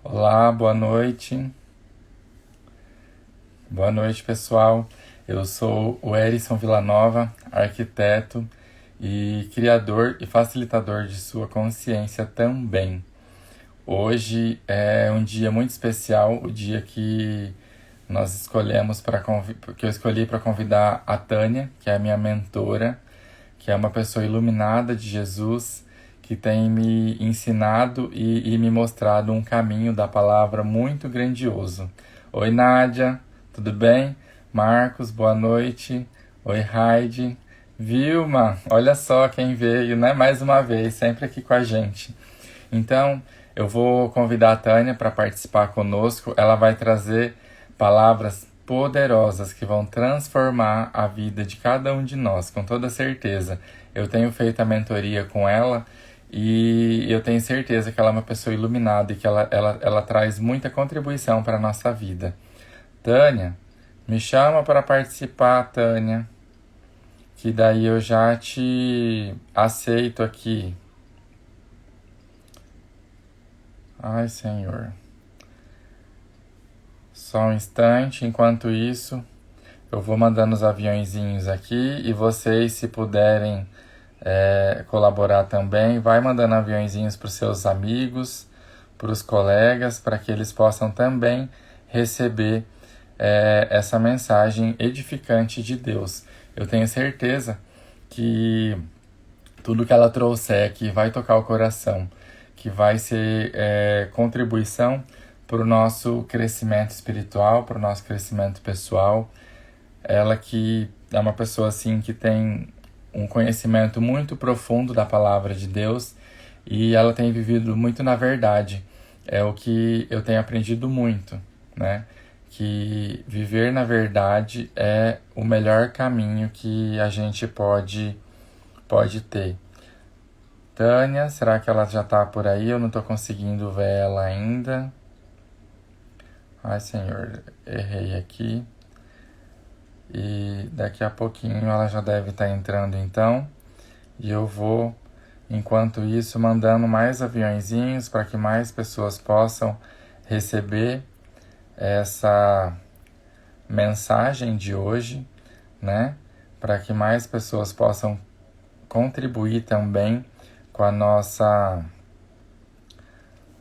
Olá, boa noite. Boa noite, pessoal. Eu sou o Erison Villanova, arquiteto e criador e facilitador de sua consciência também. Hoje é um dia muito especial, o dia que nós escolhemos que eu escolhi para convidar a Tânia, que é a minha mentora, que é uma pessoa iluminada de Jesus, que tem me ensinado e me mostrado um caminho da palavra muito grandioso. Oi, Nádia, tudo bem? Marcos, boa noite. Oi, Heidi. Vilma, olha só quem veio, né? Mais uma vez, sempre aqui com a gente. Então, eu vou convidar a Tânia para participar conosco. Ela vai trazer palavras poderosas que vão transformar a vida de cada um de nós, com toda certeza. Eu tenho feito a mentoria com ela e eu tenho certeza que ela é uma pessoa iluminada e que ela traz muita contribuição para a nossa vida. Tânia, me chama para participar, Tânia, que daí eu já te aceito aqui. Ai, Senhor. Só um instante, enquanto isso, eu vou mandando os aviãozinhos aqui e vocês, se puderem colaborar também, vai mandando aviãozinhos para os seus amigos, para os colegas, para que eles possam também receber essa mensagem edificante de Deus. Eu tenho certeza que tudo que ela trouxer aqui vai tocar o coração, que vai ser contribuição para o nosso crescimento espiritual, para o nosso crescimento pessoal. Ela que é uma pessoa assim que tem um conhecimento muito profundo da palavra de Deus e ela tem vivido muito na verdade. É o que eu tenho aprendido muito, né? Que viver na verdade é o melhor caminho que a gente pode ter. Tânia, será que ela já tá por aí? Eu não tô conseguindo ver ela ainda. Ai, Senhor, errei aqui. E daqui a pouquinho ela já deve estar entrando então. E eu vou, enquanto isso, mandando mais aviãozinhos para que mais pessoas possam receber essa mensagem de hoje, né? Para que mais pessoas possam contribuir também com a nossa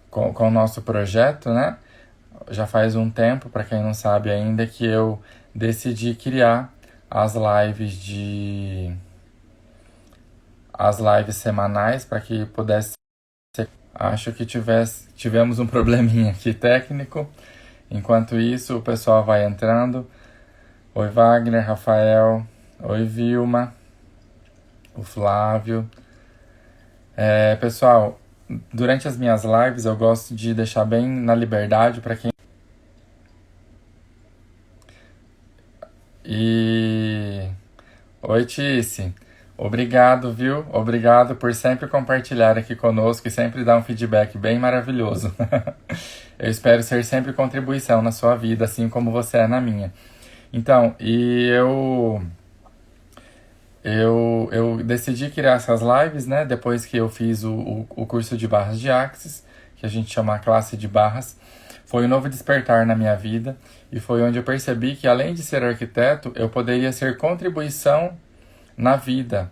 com o nosso projeto, né? Já faz um tempo, para quem não sabe ainda, que eu decidi criar as lives semanais para que pudesse. Acho que tivemos um probleminha aqui técnico. Enquanto isso, o pessoal vai entrando. Oi, Wagner, Rafael. Oi, Vilma. O Flávio. Pessoal, durante as minhas lives eu gosto de deixar bem na liberdade para quem. E. Oi, Tice. Obrigado, viu? Obrigado por sempre compartilhar aqui conosco e sempre dar um feedback bem maravilhoso. Eu espero ser sempre contribuição na sua vida, assim como você é na minha. Então, eu decidi criar essas lives, né? Depois que eu fiz o curso de barras de Axis, que a gente chama a classe de barras. Foi um novo despertar na minha vida e foi onde eu percebi que, além de ser arquiteto, eu poderia ser contribuição na vida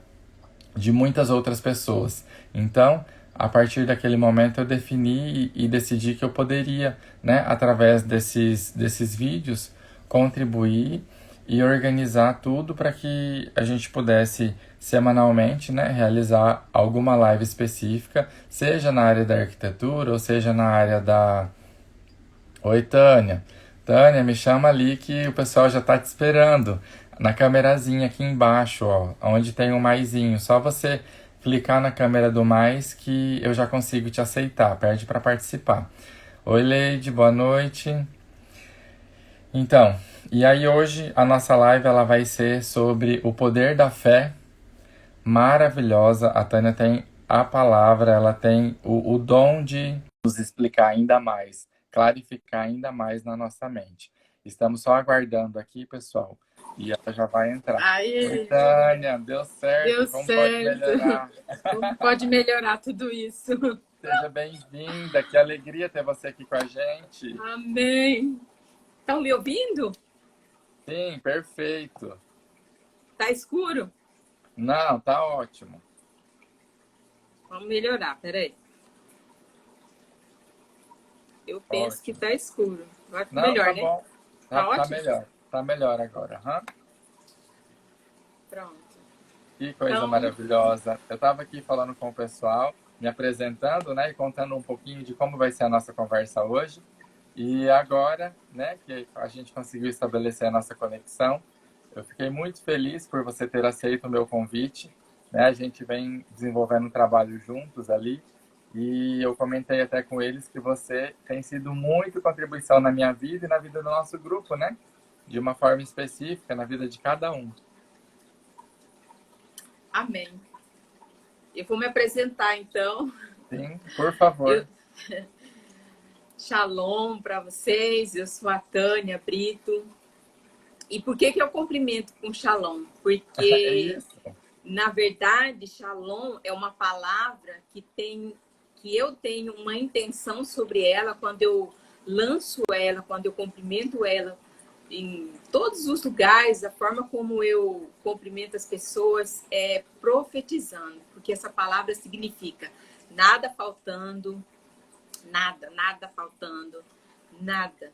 de muitas outras pessoas. Então, a partir daquele momento, eu defini e decidi que eu poderia, né, através desses vídeos, contribuir e organizar tudo para que a gente pudesse semanalmente, né, realizar alguma live específica, seja na área da arquitetura ou seja na área da... Oi, Tânia. Tânia, me chama ali que o pessoal já está te esperando. Na câmerazinha aqui embaixo, ó, onde tem um maisinho. Só você clicar na câmera do mais que eu já consigo te aceitar. Pede para participar. Oi, Leide, boa noite. Então, e aí hoje a nossa live ela vai ser sobre o poder da fé maravilhosa. A Tânia tem a palavra, ela tem o dom de nos explicar ainda mais, clarificar ainda mais na nossa mente. Estamos só aguardando aqui, pessoal, e ela já vai entrar. Oi, Aí, Tânia, deu certo? deu Como pode certo. melhorar? Como pode melhorar tudo isso? Seja bem-vinda. Que alegria ter você aqui com a gente. Amém. Estão me ouvindo? Sim, perfeito. Tá escuro? Não, tá ótimo. Vamos melhorar, peraí. Eu penso que Ótimo. tá escuro. Vai Não, melhor, tá né? bom. Tá, Tá tá ótimo? melhor. Tá melhor agora. Aham. Pronto. Que coisa Então, maravilhosa. Eu estava aqui falando com o pessoal, me apresentando, né, e contando um pouquinho de como vai ser a nossa conversa hoje. E agora, né, que a gente conseguiu estabelecer a nossa conexão, eu fiquei muito feliz por você ter aceito o meu convite, né? A gente vem desenvolvendo um trabalho juntos ali, e eu comentei até com eles que você tem sido muito contribuição na minha vida e na vida do nosso grupo, né? De uma forma específica, na vida de cada um. amém. Eu vou me apresentar então. Sim, por Eu, favor. Shalom para vocês. Eu sou a Tânia Brito. E por que eu cumprimento com Shalom? É Porque isso. na verdade, Shalom é uma palavra que eu tenho uma intenção sobre ela quando eu lanço ela, quando eu cumprimento ela em todos os lugares, a forma como eu cumprimento as pessoas é profetizando, porque essa palavra significa nada faltando, nada faltando, nada,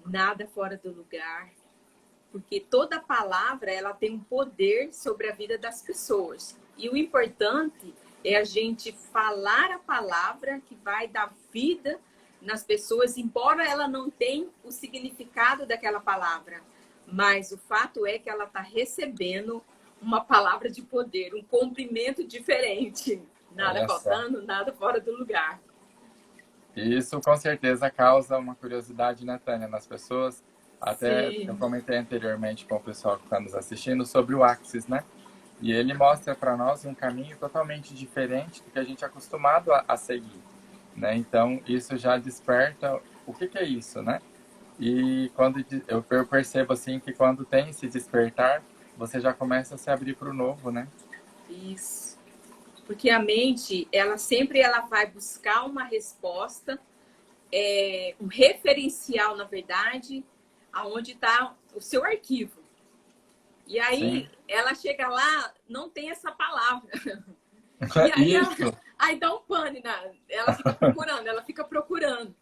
nada fora do lugar, porque toda palavra ela tem um poder sobre a vida das pessoas. E o importante é a gente falar a palavra que vai dar vida nas pessoas, embora ela não tenha o significado daquela palavra. Mas o fato é que ela está recebendo uma palavra de poder, um cumprimento diferente. Nada Olha só. faltando, nada fora do lugar. Isso com certeza causa uma curiosidade, né, Tânia, nas pessoas. Até eu Sim, comentei anteriormente com o pessoal que está nos assistindo sobre o Axis, né? E ele mostra para nós um caminho totalmente diferente do que a gente é acostumado a seguir, né? Então, isso já desperta o que é isso, né? E quando eu percebo assim que quando tem esse despertar, você já começa a se abrir para o novo, né? isso. Porque a mente, ela vai buscar uma resposta, um referencial, na verdade, aonde está o seu arquivo. E Sim. aí ela chega lá, não tem essa palavra. E aí, Isso. aí dá um pane, né? Ela fica procurando, ela fica procurando.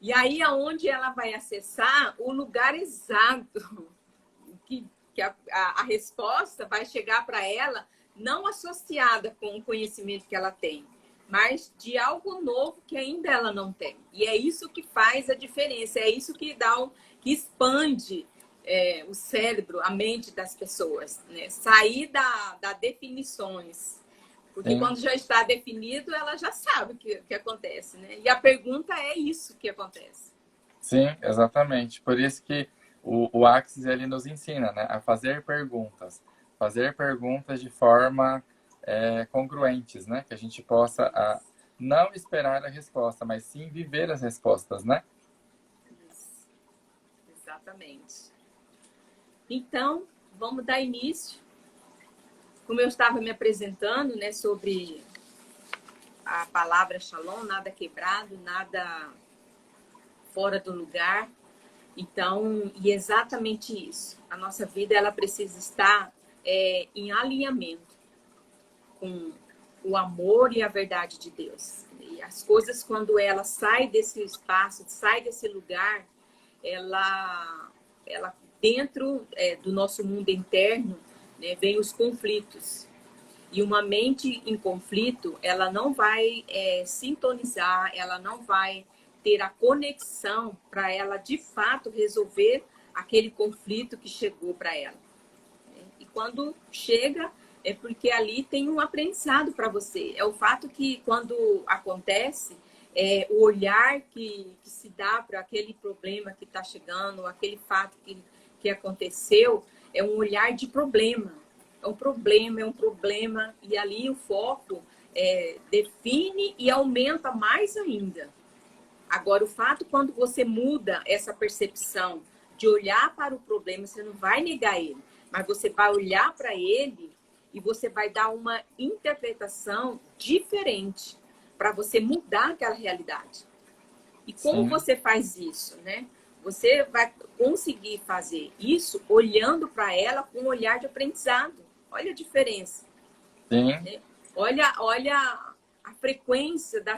E aí aonde ela vai acessar o lugar exato que a resposta vai chegar para ela, não associada com o conhecimento que ela tem, mas de algo novo que ainda ela não tem. E é isso que faz a diferença, é isso que que expande o cérebro, a mente das pessoas, né? Sair da definições. Porque Sim. quando já está definido, ela já sabe que acontece, né? E a pergunta é isso que acontece. Sim, exatamente. Por isso que o Axis ele nos ensina, né, a fazer perguntas de forma congruentes, né, que a gente possa não esperar a resposta, mas sim viver as respostas, né? Isso, exatamente. Então, vamos dar início. Como eu estava me apresentando, né, sobre a palavra Shalom, nada quebrado, nada fora do lugar. Então, e exatamente isso. A nossa vida ela precisa estar em alinhamento com o amor e a verdade de Deus. E as coisas, quando ela sai desse espaço, sai desse lugar, ela dentro do nosso mundo interno, né, vem os conflitos. E uma mente em conflito, ela não vai sintonizar, ela não vai ter a conexão para ela, de fato, resolver aquele conflito que chegou para ela. E quando chega, é porque ali tem um aprendizado para você. É o fato que, quando acontece, o olhar que se dá para aquele problema que está chegando, aquele fato que aconteceu, é um olhar de problema. É um problema, e ali o foco define e aumenta mais ainda. Agora, o fato, quando você muda essa percepção de olhar para o problema, você não vai negar ele, mas você vai olhar para ele e você vai dar uma interpretação diferente. para você mudar aquela realidade. E como Sim. você faz isso, né? Você vai conseguir fazer isso olhando para ela com um olhar de aprendizado. Olha a diferença. Sim. Né? Olha a frequência da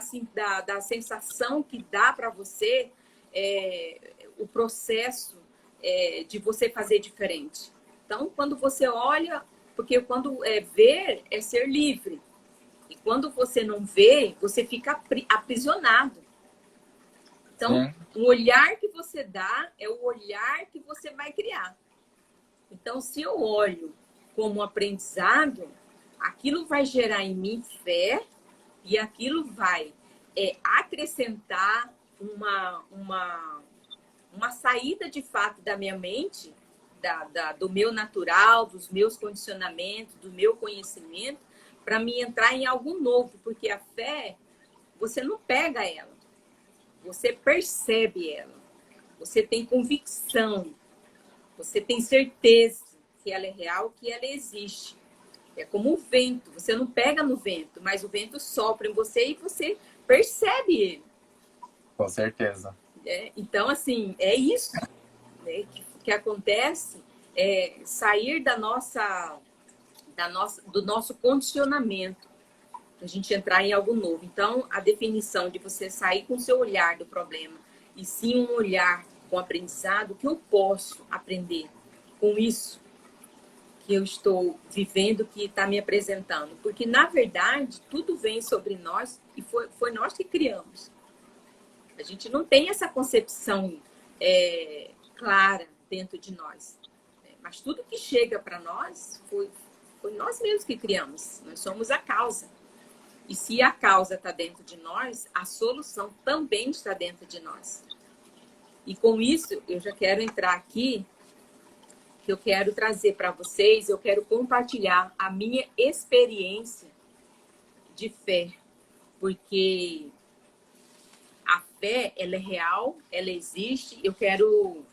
sensação que dá para você o processo de você fazer diferente. Então, quando você olha, porque quando ver é ser livre. E quando você não vê, você fica aprisionado. Então, Sim. o olhar que você dá é o olhar que você vai criar. Então, se eu olho como aprendizado, aquilo vai gerar em mim fé e aquilo vai acrescentar uma saída de fato da minha mente, do meu natural, dos meus condicionamentos, do meu conhecimento, para me entrar em algo novo, porque a fé, você não pega ela, você percebe ela, você tem convicção, você tem certeza que ela é real, que ela existe. É como o vento, você não pega no vento, mas o vento sopra em você e você percebe ele. Com certeza. Então, assim, é isso, né, que acontece, sair do nosso condicionamento, a gente entrar em algo novo. Então, a definição de você sair com o seu olhar do problema e sim um olhar com aprendizado, que eu posso aprender com isso que eu estou vivendo, que está me apresentando. Porque, na verdade, tudo vem sobre nós e foi nós que criamos. A gente não tem essa concepção clara dentro de nós. Mas tudo que chega para nós foi nós mesmos que criamos. Nós somos a causa. E se a causa está dentro de nós, a solução também está dentro de nós. E com isso, eu já quero entrar aqui, que eu quero trazer para vocês, eu quero compartilhar a minha experiência de fé. Porque a fé, ela é real, ela existe. Eu quero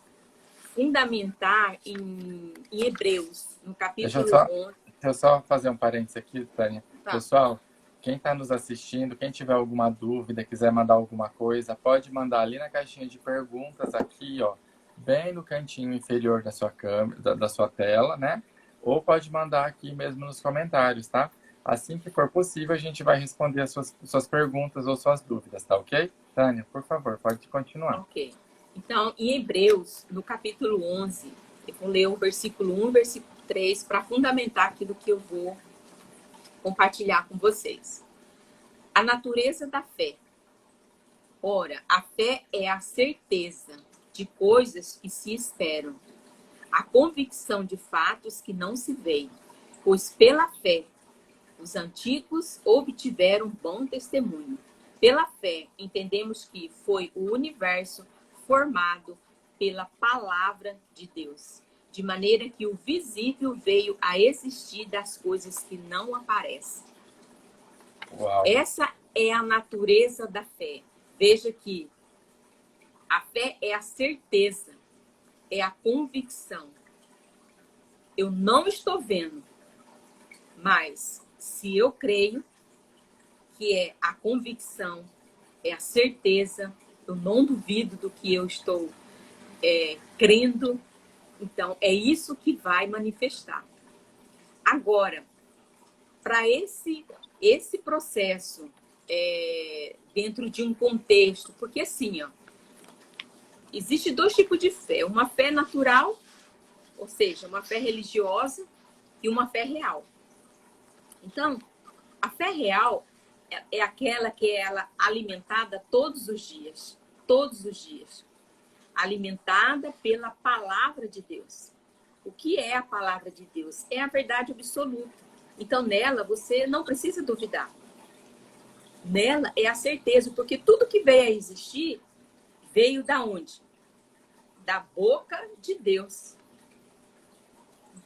fundamentar em Hebreus, no Deixa eu capítulo só, 11. deixa eu só fazer um parênteses aqui, Tânia. Tá. Pessoal, quem está nos assistindo, quem tiver alguma dúvida, quiser mandar alguma coisa, pode mandar ali na caixinha de perguntas, aqui, ó, bem no cantinho inferior da sua câmera, da sua tela, né? Ou pode mandar aqui mesmo nos comentários, tá? Assim que for possível, a gente vai responder as suas perguntas ou suas dúvidas, tá ok? Tânia, por favor, pode continuar. Ok. Então, em Hebreus, no capítulo 11, eu vou ler o versículo 1 e o versículo 3 para fundamentar aquilo que eu vou compartilhar com vocês. A natureza da fé. Ora, a fé é a certeza de coisas que se esperam, a convicção de fatos que não se veem, pois pela fé os antigos obtiveram bom testemunho. Pela fé entendemos que foi o universo formado pela palavra de Deus, de maneira que o visível veio a existir das coisas que não aparecem. Uau. Essa é a natureza da fé. Veja que a fé é a certeza, é a convicção. Eu não estou vendo, mas se eu creio, que é a convicção, é a certeza, eu não duvido do que eu estou crendo, então é isso que vai manifestar. Agora, para esse processo dentro de um contexto, porque assim, ó, existe dois tipos de fé, uma fé natural, ou seja, uma fé religiosa e uma fé real. Então, a fé real é aquela que é ela alimentada todos os dias, alimentada pela palavra de Deus. O que é a palavra de Deus? É a verdade absoluta. Então, nela, você não precisa duvidar. Nela é a certeza, porque tudo que veio a existir, veio da onde? Da boca de Deus.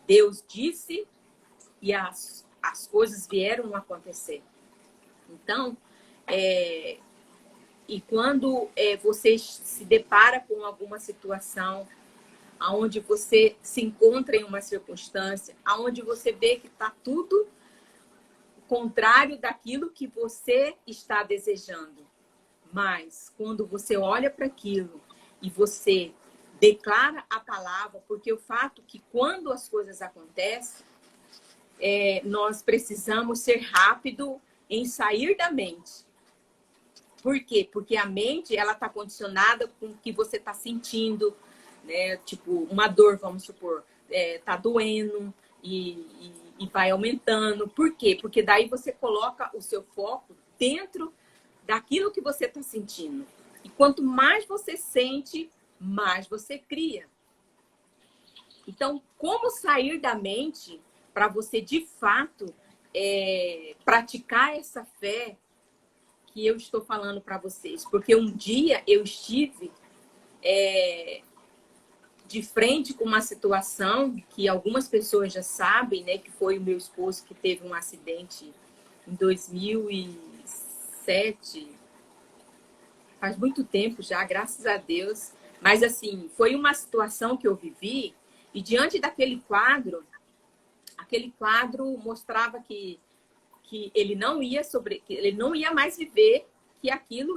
Deus disse e as coisas vieram a acontecer. Então, e quando você se depara com alguma situação, onde você se encontra em uma circunstância, onde você vê que está tudo contrário daquilo que você está desejando. Mas quando você olha para aquilo e você declara a palavra, porque o fato que quando as coisas acontecem, nós precisamos ser rápido em sair da mente. Por quê? Porque a mente, ela está condicionada com o que você está sentindo, né? Tipo, uma dor, vamos supor, tá doendo e vai aumentando. Por quê? Porque daí você coloca o seu foco dentro daquilo que você está sentindo. E quanto mais você sente, mais você cria. Então, como sair da mente para você, de fato, praticar essa fé que eu estou falando para vocês? Porque um dia eu estive de frente com uma situação que algumas pessoas já sabem, né? Que foi o meu esposo que teve um acidente em 2007. Faz muito tempo já, graças a Deus. Mas, assim, foi uma situação que eu vivi e diante daquele quadro, aquele quadro mostrava que ele não ia que ele não ia mais viver, que aquilo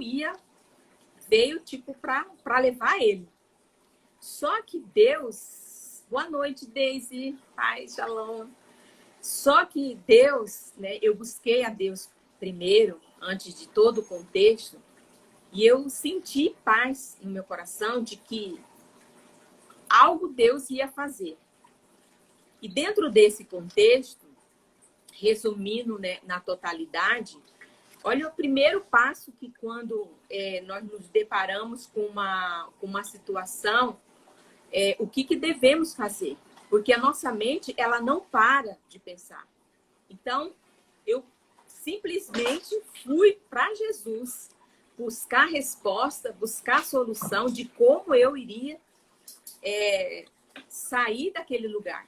veio tipo para levar ele. Só que Deus, boa noite, Daisy, pai, shalom. Só que Deus, né, eu busquei a Deus primeiro, antes de todo o contexto, e eu senti paz no meu coração de que algo Deus ia fazer. E dentro desse contexto, resumindo, né, na totalidade, olha o primeiro passo que quando nós nos deparamos com uma situação, o que devemos fazer? Porque a nossa mente, ela não para de pensar. Então, eu simplesmente fui para Jesus buscar resposta, buscar solução de como eu iria sair daquele lugar.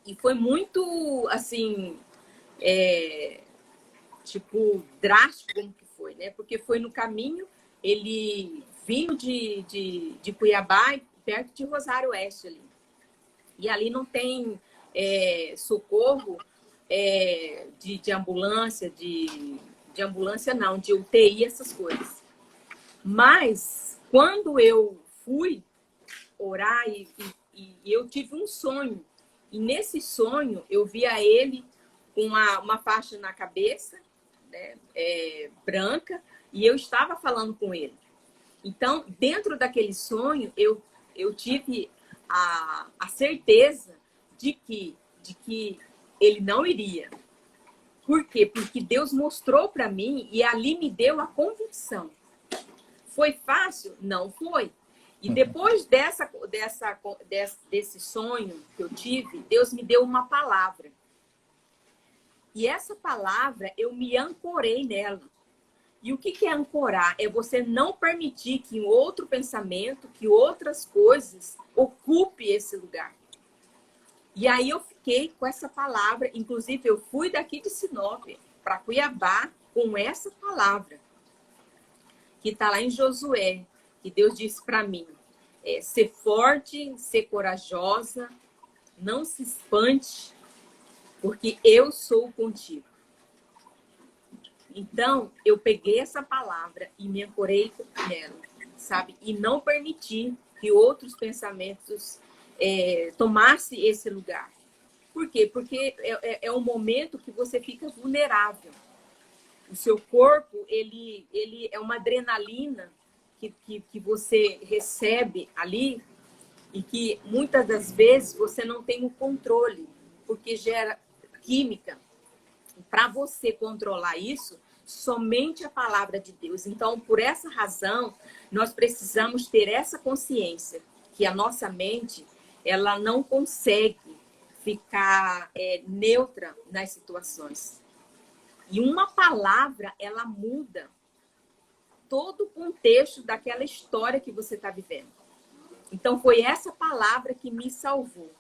E foi muito, assim, tipo, drástico como que foi, né? Porque foi no caminho, ele vindo de Cuiabá, perto de Rosário Oeste ali. E ali não tem socorro de ambulância, de ambulância não, de UTI, essas coisas. Mas, quando eu fui orar e eu tive um sonho, e nesse sonho eu via ele com uma faixa na cabeça, né, branca, e eu estava falando com ele. Então, dentro daquele sonho, eu tive a certeza de que ele não iria. Por quê? Porque Deus mostrou para mim e ali me deu a convicção. Foi fácil? Não foi. E depois desse sonho que eu tive, Deus me deu uma palavra. E essa palavra, eu me ancorei nela. E o que é ancorar? É você não permitir que outro pensamento, que outras coisas ocupe esse lugar. E aí eu fiquei com essa palavra. Inclusive, eu fui daqui de Sinop para Cuiabá com essa palavra. Que está lá em Josué. Que Deus disse para mim. Ser forte, ser corajosa, não se espante, porque eu sou contigo. Então, eu peguei essa palavra e me ancorei nela, sabe? E não permiti que outros pensamentos tomassem esse lugar. Por quê? Porque é um momento que você fica vulnerável. O seu corpo, ele é uma adrenalina que você recebe ali e que muitas das vezes você não tem o controle, porque gera química. Para você controlar isso, somente a palavra de Deus. Então, por essa razão, nós precisamos ter essa consciência que a nossa mente, ela não consegue ficar neutra nas situações. E uma palavra, ela muda todo o contexto daquela história que você está vivendo. Então, foi essa palavra que me salvou.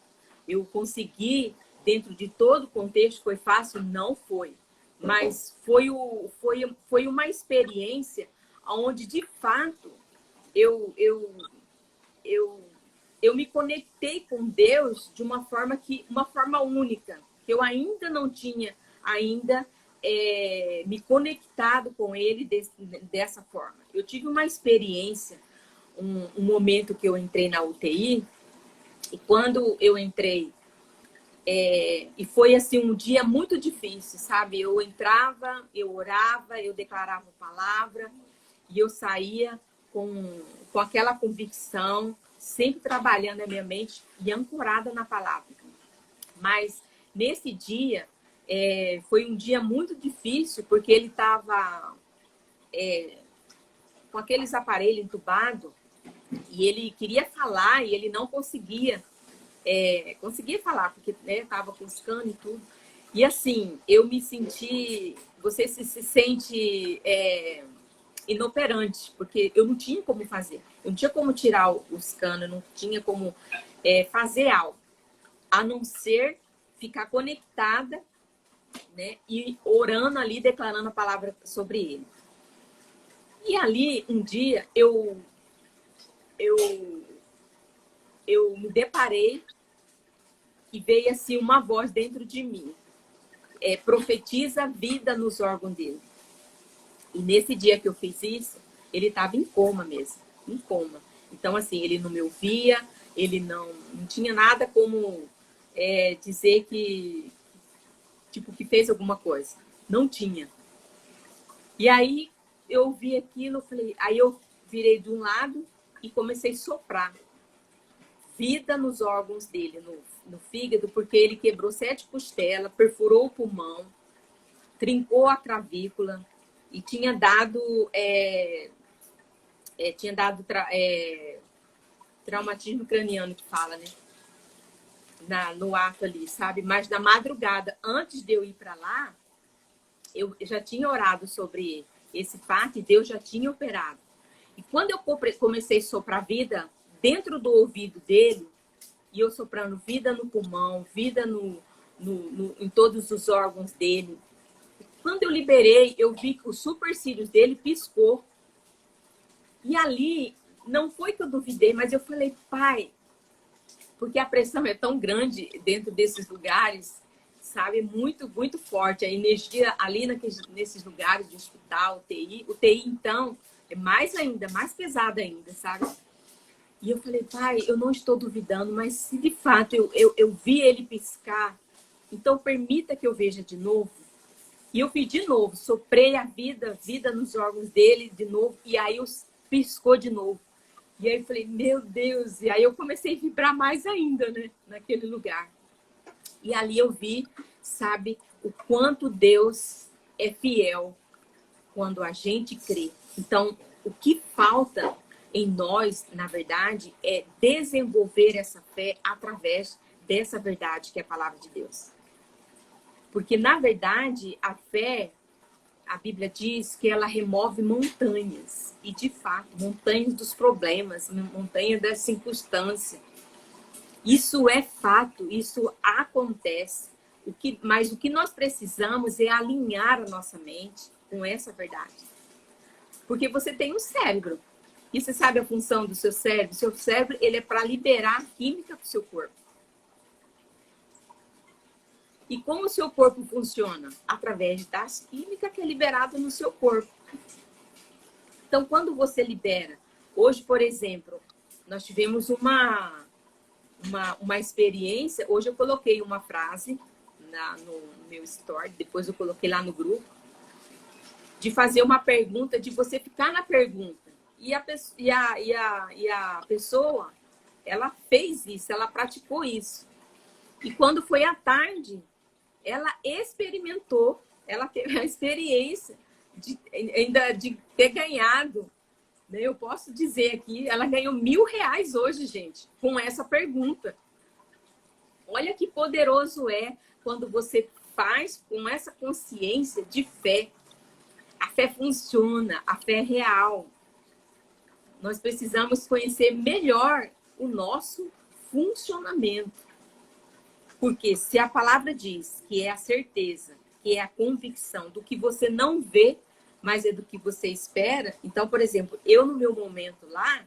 Eu consegui, dentro de todo o contexto, foi fácil? Não foi. Mas foi uma experiência onde, de fato, eu me conectei com Deus de uma forma única, que eu ainda não tinha me conectado com ele dessa forma. Eu tive uma experiência, um momento que eu entrei na UTI, e quando eu entrei, e foi assim um dia muito difícil, sabe? Eu entrava, eu orava, eu declarava a palavra, e eu saía com aquela convicção, sempre trabalhando a minha mente e ancorada na palavra. Mas nesse dia, foi um dia muito difícil, porque ele estava com aqueles aparelhos entubados, e ele queria falar e ele não conseguia falar, porque estava com cano e tudo. E assim, eu me senti... Você se sente inoperante, porque eu não tinha como fazer. Eu não tinha como tirar os canos, não tinha como fazer algo, a não ser ficar conectada, né, e orando ali, declarando a palavra sobre ele. E ali, um dia, eu me deparei e veio assim uma voz dentro de mim. Profetiza vida nos órgãos dele. E nesse dia que eu fiz isso, ele estava em coma mesmo, em coma. Então, assim, ele não me ouvia, ele não tinha nada como dizer que, tipo, que fez alguma coisa. Não tinha. E aí, eu ouvi aquilo, falei, aí eu virei de um lado e comecei a soprar vida nos órgãos dele, no fígado, porque ele quebrou 7 costelas, perfurou o pulmão, trincou a clavícula e tinha dado traumatismo craniano, que fala, né? No ato ali, sabe? Mas na madrugada, antes de eu ir para lá, eu já tinha orado sobre esse fato e Deus já tinha operado. E quando eu comecei a soprar vida dentro do ouvido dele, e eu soprando vida no pulmão, vida em todos os órgãos dele, quando eu liberei, eu vi que os supercílios dele piscou. E ali, não foi que eu duvidei, mas eu falei, pai, porque a pressão é tão grande dentro desses lugares, sabe? Muito, muito forte. A energia ali nesses lugares de hospital, UTI, então, é mais ainda, mais pesada ainda, sabe? E eu falei, pai, eu não estou duvidando, mas se de fato eu vi ele piscar, então permita que eu veja de novo. E eu fiz de novo, soprei a vida nos órgãos dele de novo, e aí piscou de novo. E aí eu falei, meu Deus, e aí eu comecei a vibrar mais ainda, né, naquele lugar. E ali eu vi, sabe, o quanto Deus é fiel quando a gente crê. Então, o que falta em nós, na verdade, é desenvolver essa fé através dessa verdade que é a palavra de Deus. Porque, na verdade, a fé, a Bíblia diz que ela remove montanhas. E, de fato, montanhas dos problemas, montanhas das circunstâncias. Isso é fato, isso acontece. Mas o que nós precisamos é alinhar a nossa mente com essa verdade. Porque você tem um cérebro. E você sabe a função do seu cérebro? Seu cérebro, ele é para liberar química para o seu corpo. E como o seu corpo funciona? Através das químicas que é liberada no seu corpo. Então, quando você libera... Hoje, por exemplo, nós tivemos uma experiência. Hoje eu coloquei uma frase no meu story, depois eu coloquei lá no grupo, de fazer uma pergunta, de você ficar na pergunta. E a pessoa, ela fez isso, ela praticou isso. E quando foi à tarde, ela experimentou, ela teve a experiência de ter ganhado, né? Eu posso dizer aqui, ela ganhou R$1.000 hoje, gente, com essa pergunta. Olha que poderoso é quando você faz com essa consciência de fé. A fé funciona, a fé é real. Nós precisamos conhecer melhor o nosso funcionamento. Porque se a palavra diz que é a certeza, que é a convicção do que você não vê, mas é do que você espera. Então, por exemplo, eu no meu momento lá,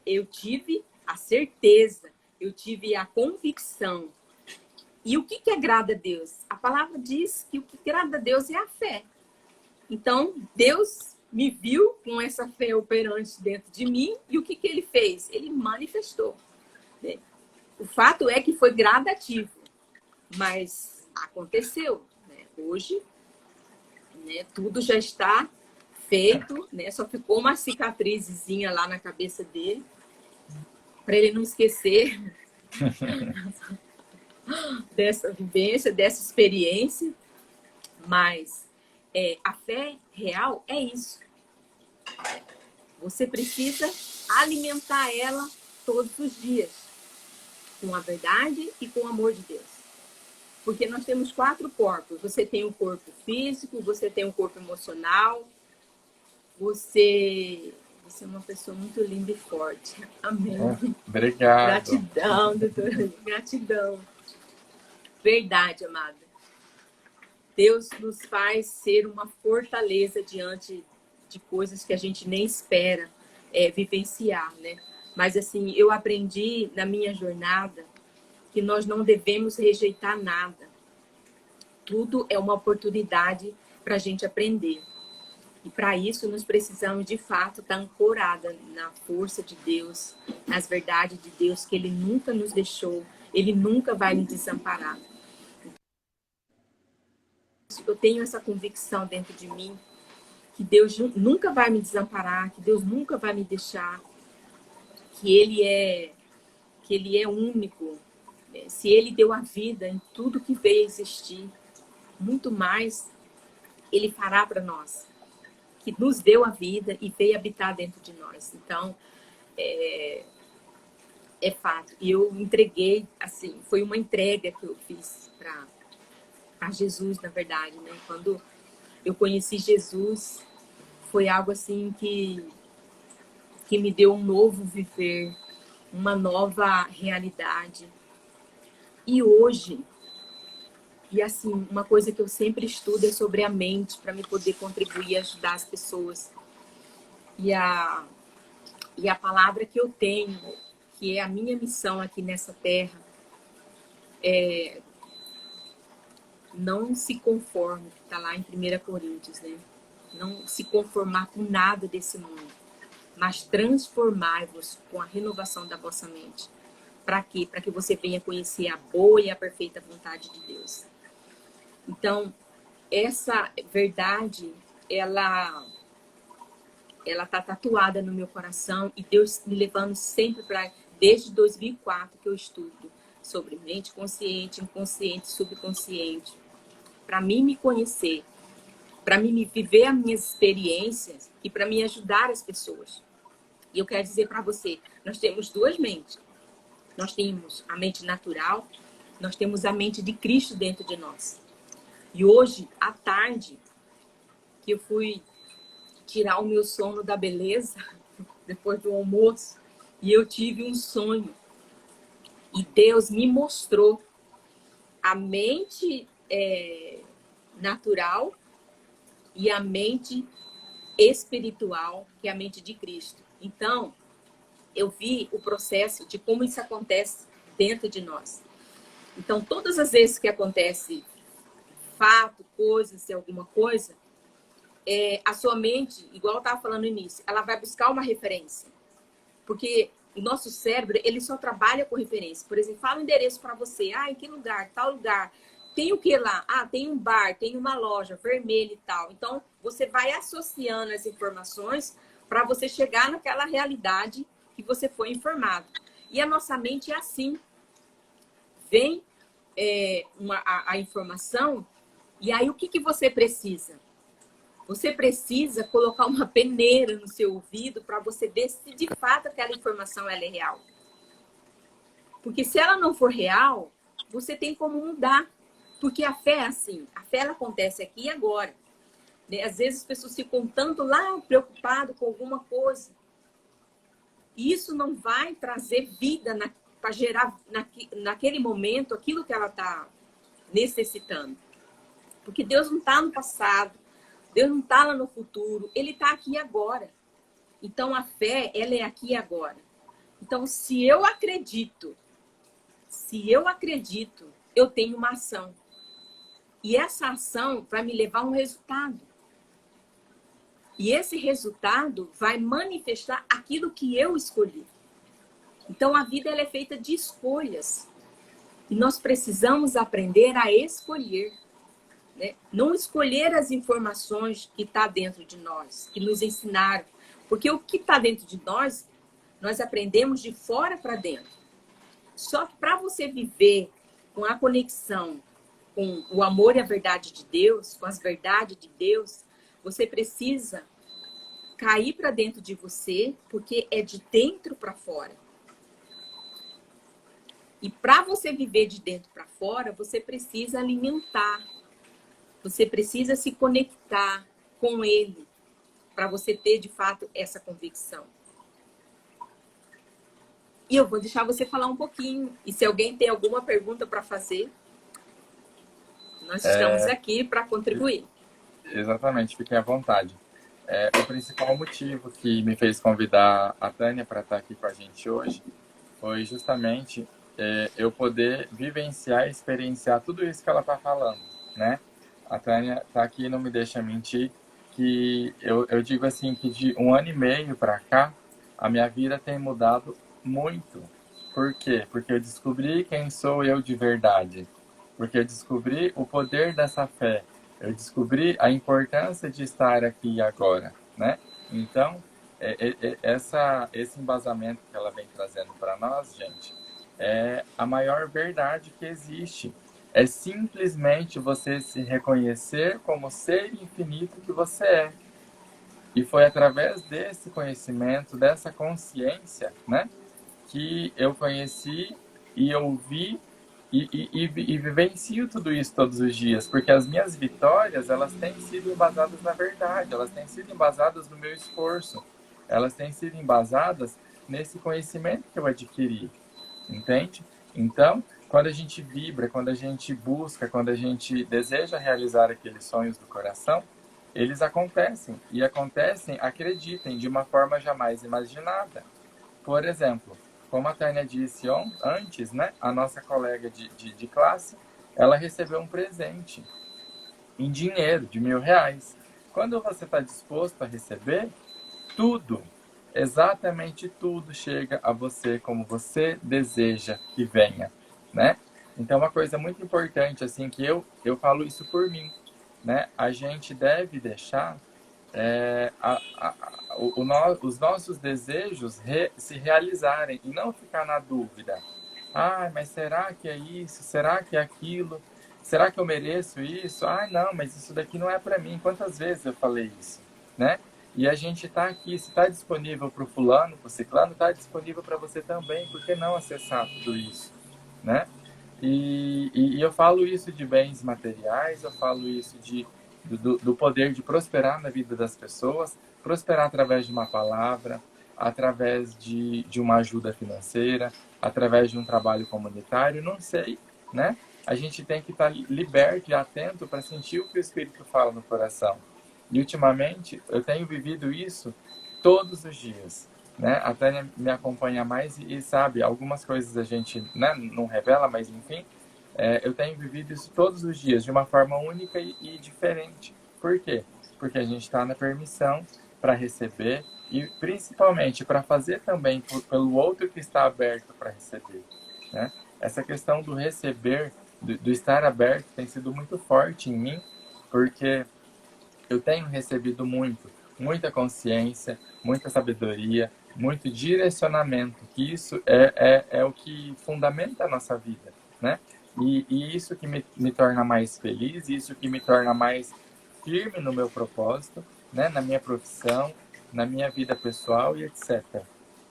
eu tive a certeza, eu tive a convicção E o que que agrada a Deus? A palavra diz que o que agrada a Deus é a fé. Então, Deus me viu com essa fé operante dentro de mim, e o que que ele fez? Ele manifestou, né? O fato é que foi gradativo, mas aconteceu, né? Hoje, né, tudo já está feito, né? Só ficou uma cicatrizinha lá na cabeça dele, para ele não esquecer dessa vivência, dessa experiência. Mas a fé real é isso. Você precisa alimentar ela todos os dias, com a verdade e com o amor de Deus. Porque nós temos 4 corpos. Você tem o corpo físico, você tem o corpo emocional, você é uma pessoa muito linda e forte. Amém. Obrigado. Gratidão, doutora. Gratidão. Verdade, amada. Deus nos faz ser uma fortaleza diante de coisas que a gente nem espera vivenciar, né? Mas assim, eu aprendi na minha jornada que nós não devemos rejeitar nada. Tudo é uma oportunidade para a gente aprender. E para isso nós precisamos de fato estar ancorada na força de Deus, nas verdades de Deus, que Ele nunca nos deixou, Ele nunca vai nos desamparar. Eu tenho essa convicção dentro de mim que Deus nunca vai me desamparar, que Deus nunca vai me deixar, que Ele é único. Se Ele deu a vida em tudo que veio existir, muito mais Ele fará para nós, que nos deu a vida e veio habitar dentro de nós. Então, é fato. E eu entreguei, assim, foi uma entrega que eu fiz para Jesus, na verdade, né? Quando eu conheci Jesus, foi algo assim que me deu um novo viver, uma nova realidade. E hoje, e assim, uma coisa que eu sempre estudo é sobre a mente, para me poder contribuir e ajudar as pessoas. E a palavra que eu tenho, que é a minha missão aqui nessa terra, não se conforme, que está lá em 1 Coríntios, né? Não se conformar com nada desse mundo, mas transformai-vos com a renovação da vossa mente. Para quê? Para que você venha conhecer a boa e a perfeita vontade de Deus. Então, essa verdade, ela está tatuada no meu coração, e Deus me levando sempre para, desde 2004 que eu estudo sobre mente consciente, inconsciente, subconsciente, para mim me conhecer, para mim viver as minhas experiências e para me ajudar as pessoas. E eu quero dizer para você, nós temos 2 mentes. Nós temos a mente natural, nós temos a mente de Cristo dentro de nós. E hoje, à tarde, que eu fui tirar o meu sono da beleza, depois do almoço, e eu tive um sonho. E Deus me mostrou a mente natural e a mente espiritual, que é a mente de Cristo. Então, eu vi o processo de como isso acontece dentro de nós. Então, todas as vezes que acontece fato, coisas, alguma coisa, a sua mente, igual eu estava falando no início, ela vai buscar uma referência. Porque o nosso cérebro, ele só trabalha com referência. Por exemplo, fala um endereço para você. Ah, em que lugar? Tal lugar. Tem o que lá? Ah, tem um bar, tem uma loja vermelha e tal. Então, você vai associando as informações para você chegar naquela realidade que você foi informado. E a nossa mente é assim. Vem a informação, e aí o que você precisa? Você precisa colocar uma peneira no seu ouvido para você ver se de fato aquela informação ela é real. Porque se ela não for real, você tem como mudar. Porque a fé é assim, a fé ela acontece aqui e agora. Né? Às vezes as pessoas ficam tanto lá preocupadas com alguma coisa. E isso não vai trazer vida para gerar naquele momento aquilo que ela está necessitando. Porque Deus não está no passado, Deus não está lá no futuro, Ele está aqui agora. Então a fé, ela é aqui e agora. Então se eu acredito eu tenho uma ação. E essa ação vai me levar a um resultado. E esse resultado vai manifestar aquilo que eu escolhi. Então, a vida ela é feita de escolhas. E nós precisamos aprender a escolher. Né? Não escolher as informações que estão dentro de nós, que nos ensinaram. Porque o que está dentro de nós, nós aprendemos de fora para dentro. Só que para você viver com a conexão com o amor e a verdade de Deus, com as verdades de Deus, você precisa cair para dentro de você, porque é de dentro para fora. E para você viver de dentro para fora, você precisa alimentar. Você precisa se conectar com Ele, para você ter, de fato, essa convicção. E eu vou deixar você falar um pouquinho. E se alguém tem alguma pergunta para fazer, nós estamos aqui para contribuir. Exatamente, fiquem à vontade. O principal motivo que me fez convidar a Tânia para estar aqui com a gente hoje foi justamente eu poder vivenciar e experienciar tudo isso que ela está falando, né? A Tânia está aqui e não me deixa mentir, que eu digo assim, que de 1 ano e meio para cá, a minha vida tem mudado muito. Por quê? Porque eu descobri quem sou eu de verdade. Porque eu descobri o poder dessa fé. Eu descobri a importância de estar aqui e agora, né? Então, esse embasamento que ela vem trazendo para nós, gente, é a maior verdade que existe. É simplesmente você se reconhecer como ser infinito que você é. E foi através desse conhecimento, dessa consciência, né, que eu conheci e ouvi e vivencio tudo isso todos os dias, porque as minhas vitórias, elas têm sido embasadas na verdade, elas têm sido embasadas no meu esforço, elas têm sido embasadas nesse conhecimento que eu adquiri, entende? Então, quando a gente vibra, quando a gente busca, quando a gente deseja realizar aqueles sonhos do coração, eles acontecem, e acontecem, acreditem, de uma forma jamais imaginada. Por exemplo, como a Tânia disse antes, né, a nossa colega de classe, ela recebeu um presente em dinheiro de R$ 1.000. Quando você está disposto a receber, tudo, exatamente tudo chega a você como você deseja que venha, né? Então, uma coisa muito importante, assim, que eu falo isso por mim, né? A gente deve deixar os nossos desejos se realizarem e não ficar na dúvida. Ah, mas será que é isso? Será que é aquilo? Será que eu mereço isso? Ah, não, mas isso daqui não é para mim. Quantas vezes eu falei isso, né? E a gente está aqui, se está disponível para o fulano, para o ciclano, está disponível para você também. Por que não acessar tudo isso, né? E eu falo isso de bens materiais, eu falo isso do poder de prosperar na vida das pessoas, prosperar através de uma palavra, através de uma ajuda financeira, através de um trabalho comunitário, não sei, né? A gente tem que estar liberto e atento para sentir o que o Espírito fala no coração. E ultimamente eu tenho vivido isso todos os dias, né? A Tânia me acompanha mais e sabe, algumas coisas a gente, né, não revela, mas enfim, eu tenho vivido isso todos os dias, de uma forma única e diferente. Por quê? Porque a gente está na permissão para receber e principalmente para fazer também pelo outro que está aberto para receber, né? Essa questão do receber, do estar aberto, tem sido muito forte em mim, porque eu tenho recebido muita consciência, muita sabedoria, muito direcionamento, que isso é o que fundamenta a nossa vida, né? E isso que me torna mais feliz, isso que me torna mais firme no meu propósito, né? Na minha profissão, na minha vida pessoal e etc.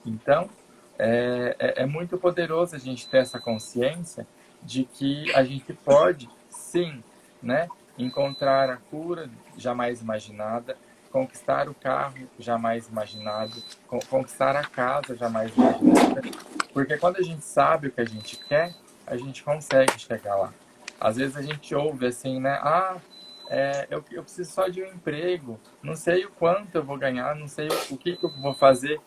Então, é muito poderoso a gente ter essa consciência de que a gente pode, sim, né, encontrar a cura jamais imaginada, conquistar o carro jamais imaginado, conquistar a casa jamais imaginada, porque quando a gente sabe o que a gente quer, a gente consegue chegar lá. Às vezes a gente ouve assim, né? Eu preciso só de um emprego, não sei o quanto eu vou ganhar, não sei o que eu vou fazer.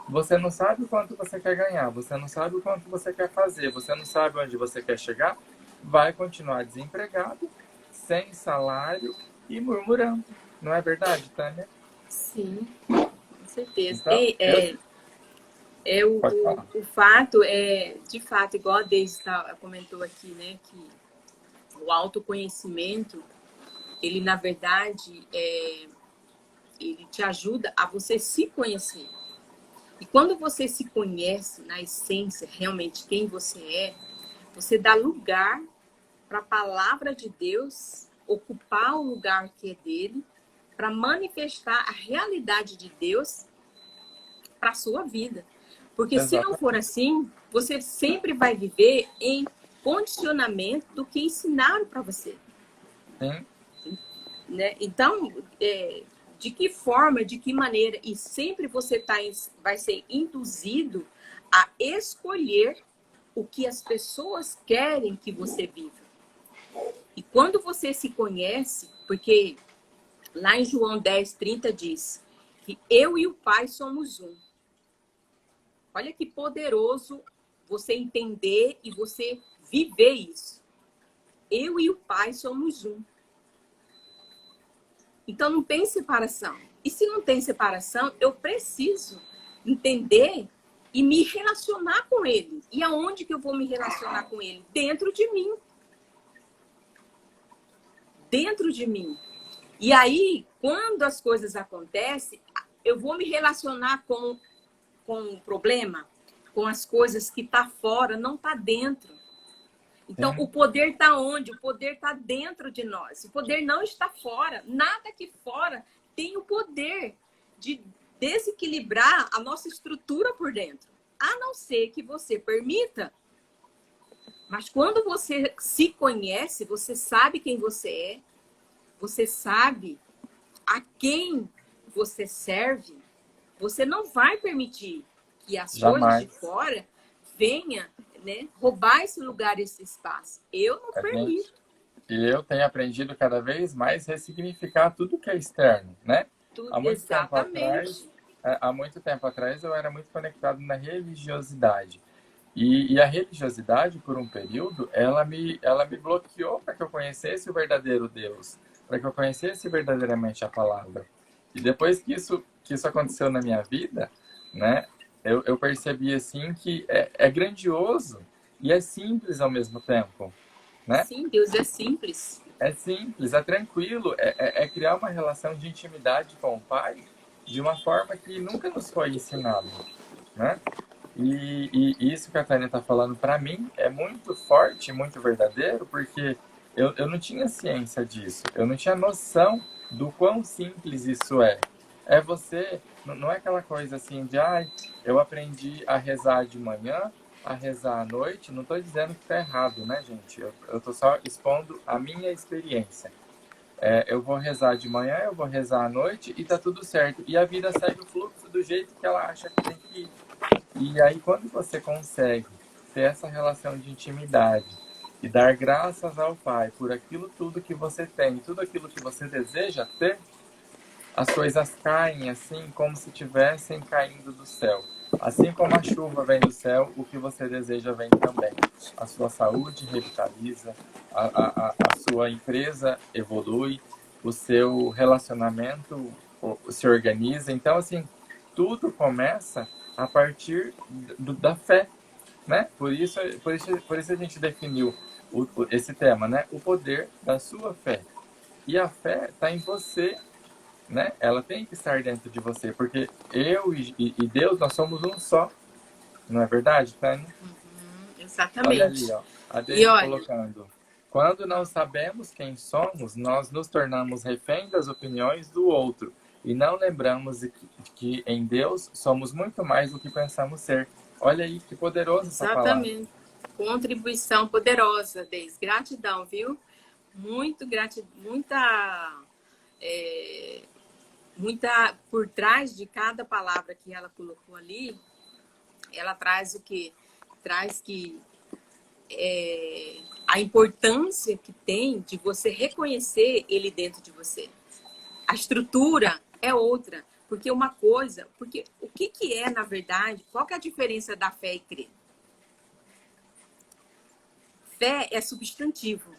Você não sabe o quanto você quer ganhar, você não sabe o quanto você quer fazer, você não sabe onde você quer chegar, vai continuar desempregado, sem salário e murmurando. Não é verdade, Tânia? Sim, com certeza. Então, eu... Pode falar. O fato é, de fato, igual a Deise comentou aqui, né, que o autoconhecimento, ele, na verdade, ele te ajuda a você se conhecer. E quando você se conhece na essência, realmente quem você dá lugar para a palavra de Deus ocupar o lugar que é dele, para manifestar a realidade de Deus para a sua vida. Porque se não for assim, você sempre vai viver em condicionamento do que ensinaram para você. Sim. Né? Então, de que forma, de que maneira, e sempre você vai ser induzido a escolher o que as pessoas querem que você viva. E quando você se conhece, porque lá em João 10:30 diz que eu e o Pai somos um. Olha que poderoso você entender e você viver isso. Eu e o Pai somos um. Então não tem separação. E se não tem separação, eu preciso entender e me relacionar com ele. E aonde que eu vou me relacionar com ele? Dentro de mim. Dentro de mim. E aí, quando as coisas acontecem, eu vou me relacionar com o problema, com as coisas que tá fora, não tá dentro. Então, o poder está onde? O poder está dentro de nós. O poder não está fora. Nada aqui fora tem o poder de desequilibrar a nossa estrutura por dentro. A não ser que você permita. Mas quando você se conhece, você sabe quem você sabe a quem você serve, você não vai permitir que as coisas de fora venham, né, roubar esse lugar, esse espaço. Eu não permito. E eu tenho aprendido cada vez mais a ressignificar tudo que é externo, né? Exatamente. Há muito tempo atrás eu era muito conectado na religiosidade. E a religiosidade, por um período, ela me bloqueou para que eu conhecesse o verdadeiro Deus, para que eu conhecesse verdadeiramente a palavra. E depois que isso aconteceu na minha vida, né, eu percebi assim que é grandioso e é simples ao mesmo tempo, né? Sim, Deus é simples. É simples, é tranquilo, é criar uma relação de intimidade com o Pai de uma forma que nunca nos foi ensinado, né? E isso que a Tânia está falando para mim é muito forte, muito verdadeiro, porque eu não tinha ciência disso, eu não tinha noção do quão simples isso é. É você, não é aquela coisa assim de, eu aprendi a rezar de manhã, a rezar à noite, não estou dizendo que está errado, né, gente? Eu estou só expondo a minha experiência. Eu vou rezar de manhã, eu vou rezar à noite e tá tudo certo. E a vida segue o fluxo do jeito que ela acha que tem que ir. E aí, quando você consegue ter essa relação de intimidade e dar graças ao Pai por aquilo tudo que você tem, tudo aquilo que você deseja ter, as coisas caem assim como se estivessem caindo do céu. Assim como a chuva vem do céu, o que você deseja vem também. A sua saúde revitaliza, a sua empresa evolui, o seu relacionamento se organiza. Então, assim, tudo começa a partir da fé, né? Por isso a gente definiu esse tema, né? O poder da sua fé. E a fé está em você, né? Ela tem que estar dentro de você, porque eu e Deus, nós somos um só. Não é verdade, Tânia? Exatamente. Olha ali, ó, a Deise colocando. Quando não sabemos quem somos, nós nos tornamos refém das opiniões do outro e não lembramos de que em Deus somos muito mais do que pensamos ser. Olha aí que poderoso essa palavra. Exatamente. Contribuição poderosa, Deise. Gratidão, viu? Muita por trás de cada palavra que ela colocou ali, ela traz o quê? Traz que a importância que tem de você reconhecer ele dentro de você. A estrutura é outra, porque o que é, na verdade, qual que é a diferença da fé e crer? fé é substantivo.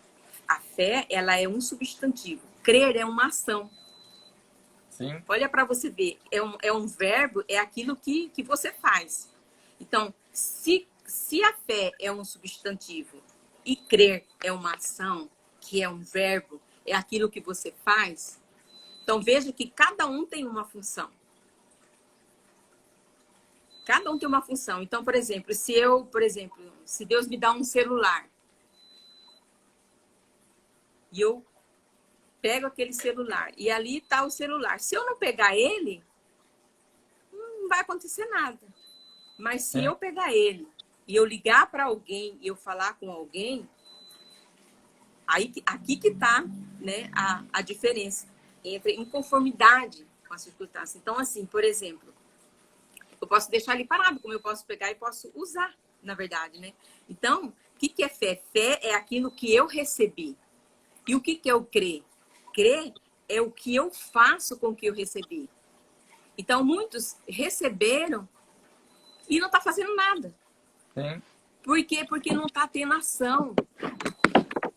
A fé, ela é um substantivo. Crer é uma ação. Sim, Olha para você ver, é um verbo, é aquilo que você faz. Então, se a fé é um substantivo e crer é uma ação, que é um verbo, é aquilo que você faz, então veja que cada um tem uma função. Cada um tem uma função. Então, por exemplo, se Deus me dá um celular e eu pego aquele celular e ali está o celular. Se eu não pegar ele, não vai acontecer nada. Mas se sim, eu pegar ele e eu ligar para alguém e eu falar com alguém, aqui que está, né, a diferença entre inconformidade com a circunstância. Então, assim, por exemplo, eu posso deixar ele parado, como eu posso pegar e posso usar, na verdade, né? Então, o que é fé? Fé é aquilo que eu recebi. E o que é o crer? Crer é o que eu faço com o que eu recebi. Então, muitos receberam e não está fazendo nada. sim, Por quê? Porque não está tendo ação.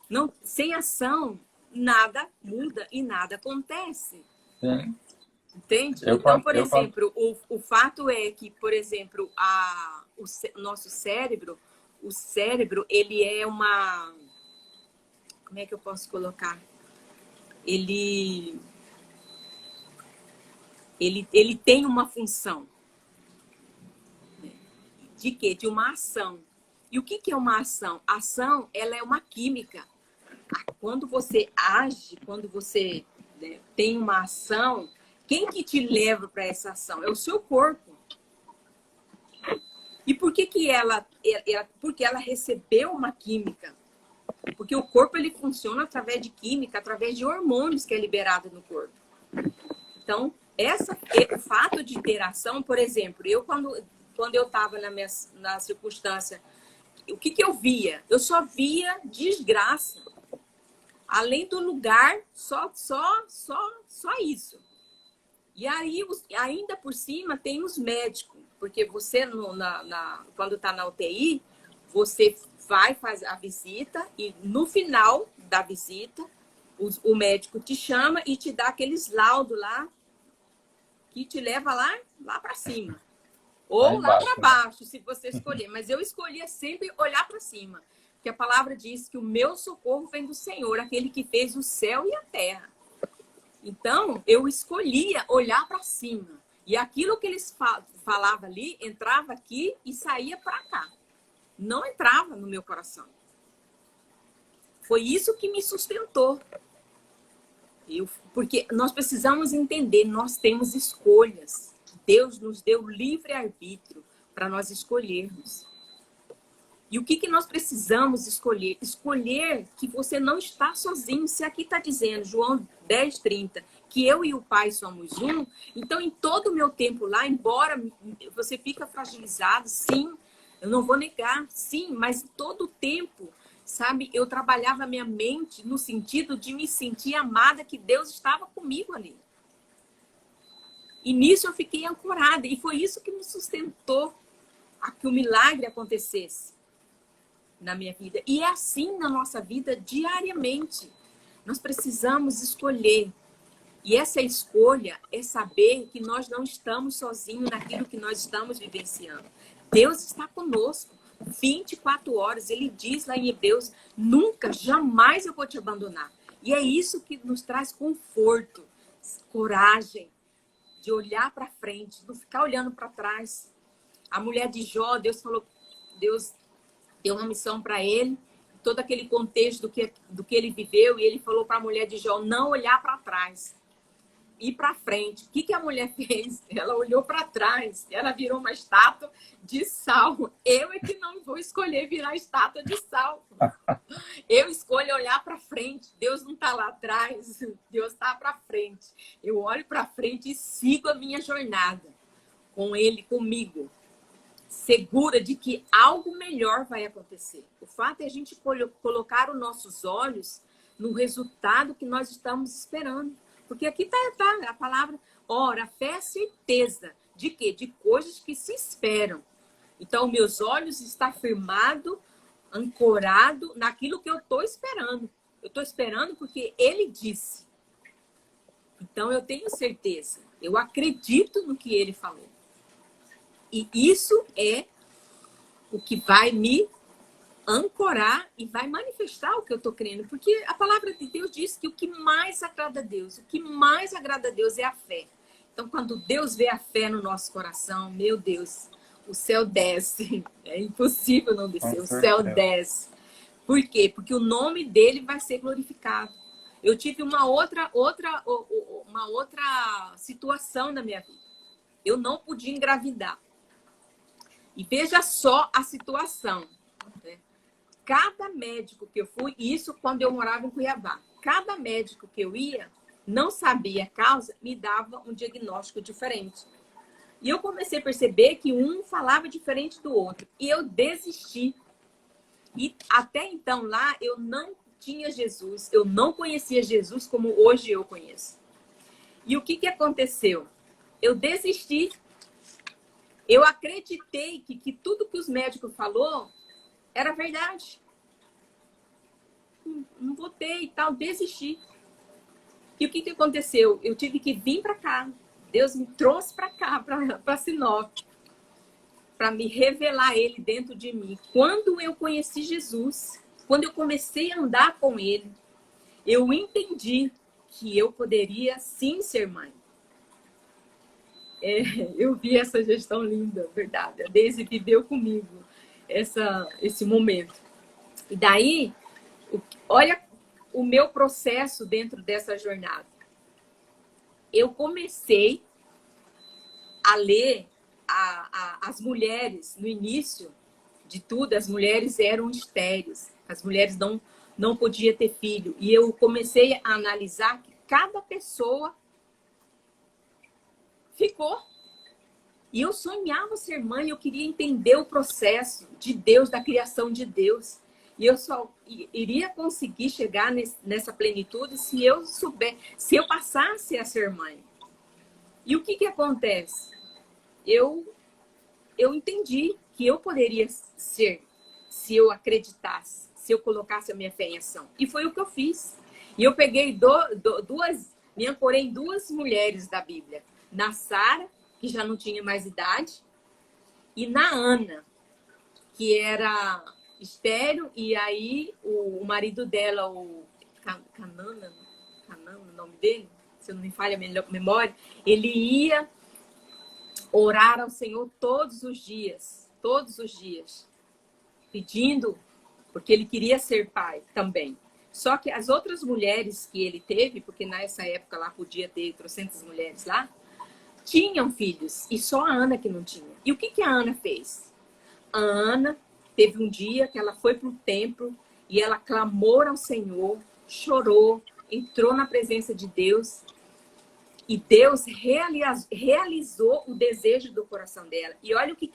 Não, sem ação, nada muda e nada acontece. sim. Entende? Eu, Então, quando, por eu, quando, exemplo, o fato é que, por exemplo, nosso cérebro, o cérebro, ele é uma... Como é que eu posso colocar? Ele tem uma função. De quê? De uma ação. E o que é uma ação? A ação, ela é uma química. Quando você age, quando você, né, tem uma ação, quem que te leva para essa ação? É o seu corpo. E por que porque ela recebeu uma química. Porque o corpo ele funciona através de química, através de hormônios que é liberado no corpo. Então, o fato de ter ação, por exemplo, eu quando eu estava na circunstância, o que eu via? Eu só via desgraça. Além do lugar, só isso. E aí, ainda por cima, tem os médicos. Porque você, quando está na UTI, você vai fazer a visita e no final da visita, o médico te chama e te dá aqueles laudos lá que te leva lá para cima. lá Ou lá para embaixo, né? baixo, se você escolher. Mas eu escolhia sempre olhar para cima. Porque a palavra diz que o meu socorro vem do Senhor, aquele que fez o céu e a terra. Então, eu escolhia olhar para cima. E aquilo que eles falavam ali, entrava aqui e saía para cá. Não entrava no meu coração. Foi isso que me sustentou. Porque nós precisamos entender, nós temos escolhas. Deus nos deu livre-arbítrio para nós escolhermos. E o que nós precisamos escolher? Escolher que você não está sozinho. Se aqui está dizendo, João 10:30, que eu e o Pai somos um, então em todo o meu tempo lá, embora você fica fragilizado, sim, eu não vou negar, sim, mas todo o tempo, sabe, eu trabalhava a minha mente no sentido de me sentir amada, que Deus estava comigo ali. E nisso eu fiquei ancorada, e foi isso que me sustentou a que o milagre acontecesse na minha vida. E é assim na nossa vida diariamente. Nós precisamos escolher. E essa escolha é saber que nós não estamos sozinhos naquilo que nós estamos vivenciando. Deus está conosco 24 horas. Ele diz lá em Hebreus, nunca, jamais eu vou te abandonar. E é isso que nos traz conforto, coragem de olhar para frente, não ficar olhando para trás. A mulher de Jó, Deus deu uma missão para ele, todo aquele contexto do que ele viveu, e ele falou para a mulher de Jó não olhar para trás, ir para frente. O que a mulher fez? Ela olhou para trás, ela virou uma estátua de sal. Eu é que não vou escolher virar estátua de sal. Eu escolho olhar para frente. Deus não está lá atrás, Deus está para frente. Eu olho para frente e sigo a minha jornada com Ele, comigo, segura de que algo melhor vai acontecer. O fato é a gente colocar os nossos olhos no resultado que nós estamos esperando. Porque aqui tá a palavra, ora, a fé é a certeza de quê? De coisas que se esperam. Então, meus olhos estão firmados ancorado naquilo que eu estou esperando. Eu estou esperando porque ele disse. Então, eu tenho certeza. Eu acredito no que ele falou. E isso é o que vai me ancorar e vai manifestar o que eu estou crendo. Porque a palavra de Deus diz que o que mais agrada a Deus, o que mais agrada a Deus é a fé. Então, quando Deus vê a fé no nosso coração, meu Deus, o céu desce. É impossível não descer. O céu desce. Por quê? Porque o nome dele vai ser glorificado. Eu tive uma outra situação na minha vida. Eu não podia engravidar. E veja só a situação. Né? Cada médico que eu fui, isso quando eu morava em Cuiabá, cada médico que eu ia, não sabia a causa, me dava um diagnóstico diferente. E eu comecei a perceber que um falava diferente do outro. E eu desisti. E até então lá, eu não tinha Jesus. Eu não conhecia Jesus como hoje eu conheço. E o que aconteceu? Eu desisti. Eu acreditei que tudo que os médicos falou era verdade. Não votei e tal, desisti. E o que aconteceu? Eu tive que vir para cá. Deus me trouxe para cá, para Sinop, para me revelar ele dentro de mim. Quando eu conheci Jesus, quando eu comecei a andar com ele, eu entendi que eu poderia sim ser mãe. Eu vi essa gestão linda, verdade. A Deise viveu comigo esse momento. E daí, olha o meu processo dentro dessa jornada. Eu comecei a ler as mulheres, no início de tudo, as mulheres eram estéreis. As mulheres não podiam ter filho. E eu comecei a analisar que cada pessoa ficou. E eu sonhava ser mãe, eu queria entender o processo de Deus, da criação de Deus. E eu só iria conseguir chegar nessa plenitude se eu passasse a ser mãe. E o que acontece? Eu entendi que eu poderia ser, se eu acreditasse, se eu colocasse a minha fé em ação. E foi o que eu fiz. E eu peguei me ancorei em duas mulheres da Bíblia. Na Sara, que já não tinha mais idade, e na Ana, que era estéril, e aí o marido dela, o Canana, o nome dele, se eu não me falha a memória, ele ia orar ao Senhor todos os dias, pedindo, porque ele queria ser pai também. Só que as outras mulheres que ele teve, porque nessa época lá podia ter 300 mulheres lá, tinham filhos, e só a Ana que não tinha. E o que a Ana fez? A Ana teve um dia que ela foi para o templo e ela clamou ao Senhor, chorou, entrou na presença de Deus e Deus realizou o desejo do coração dela. E olha o que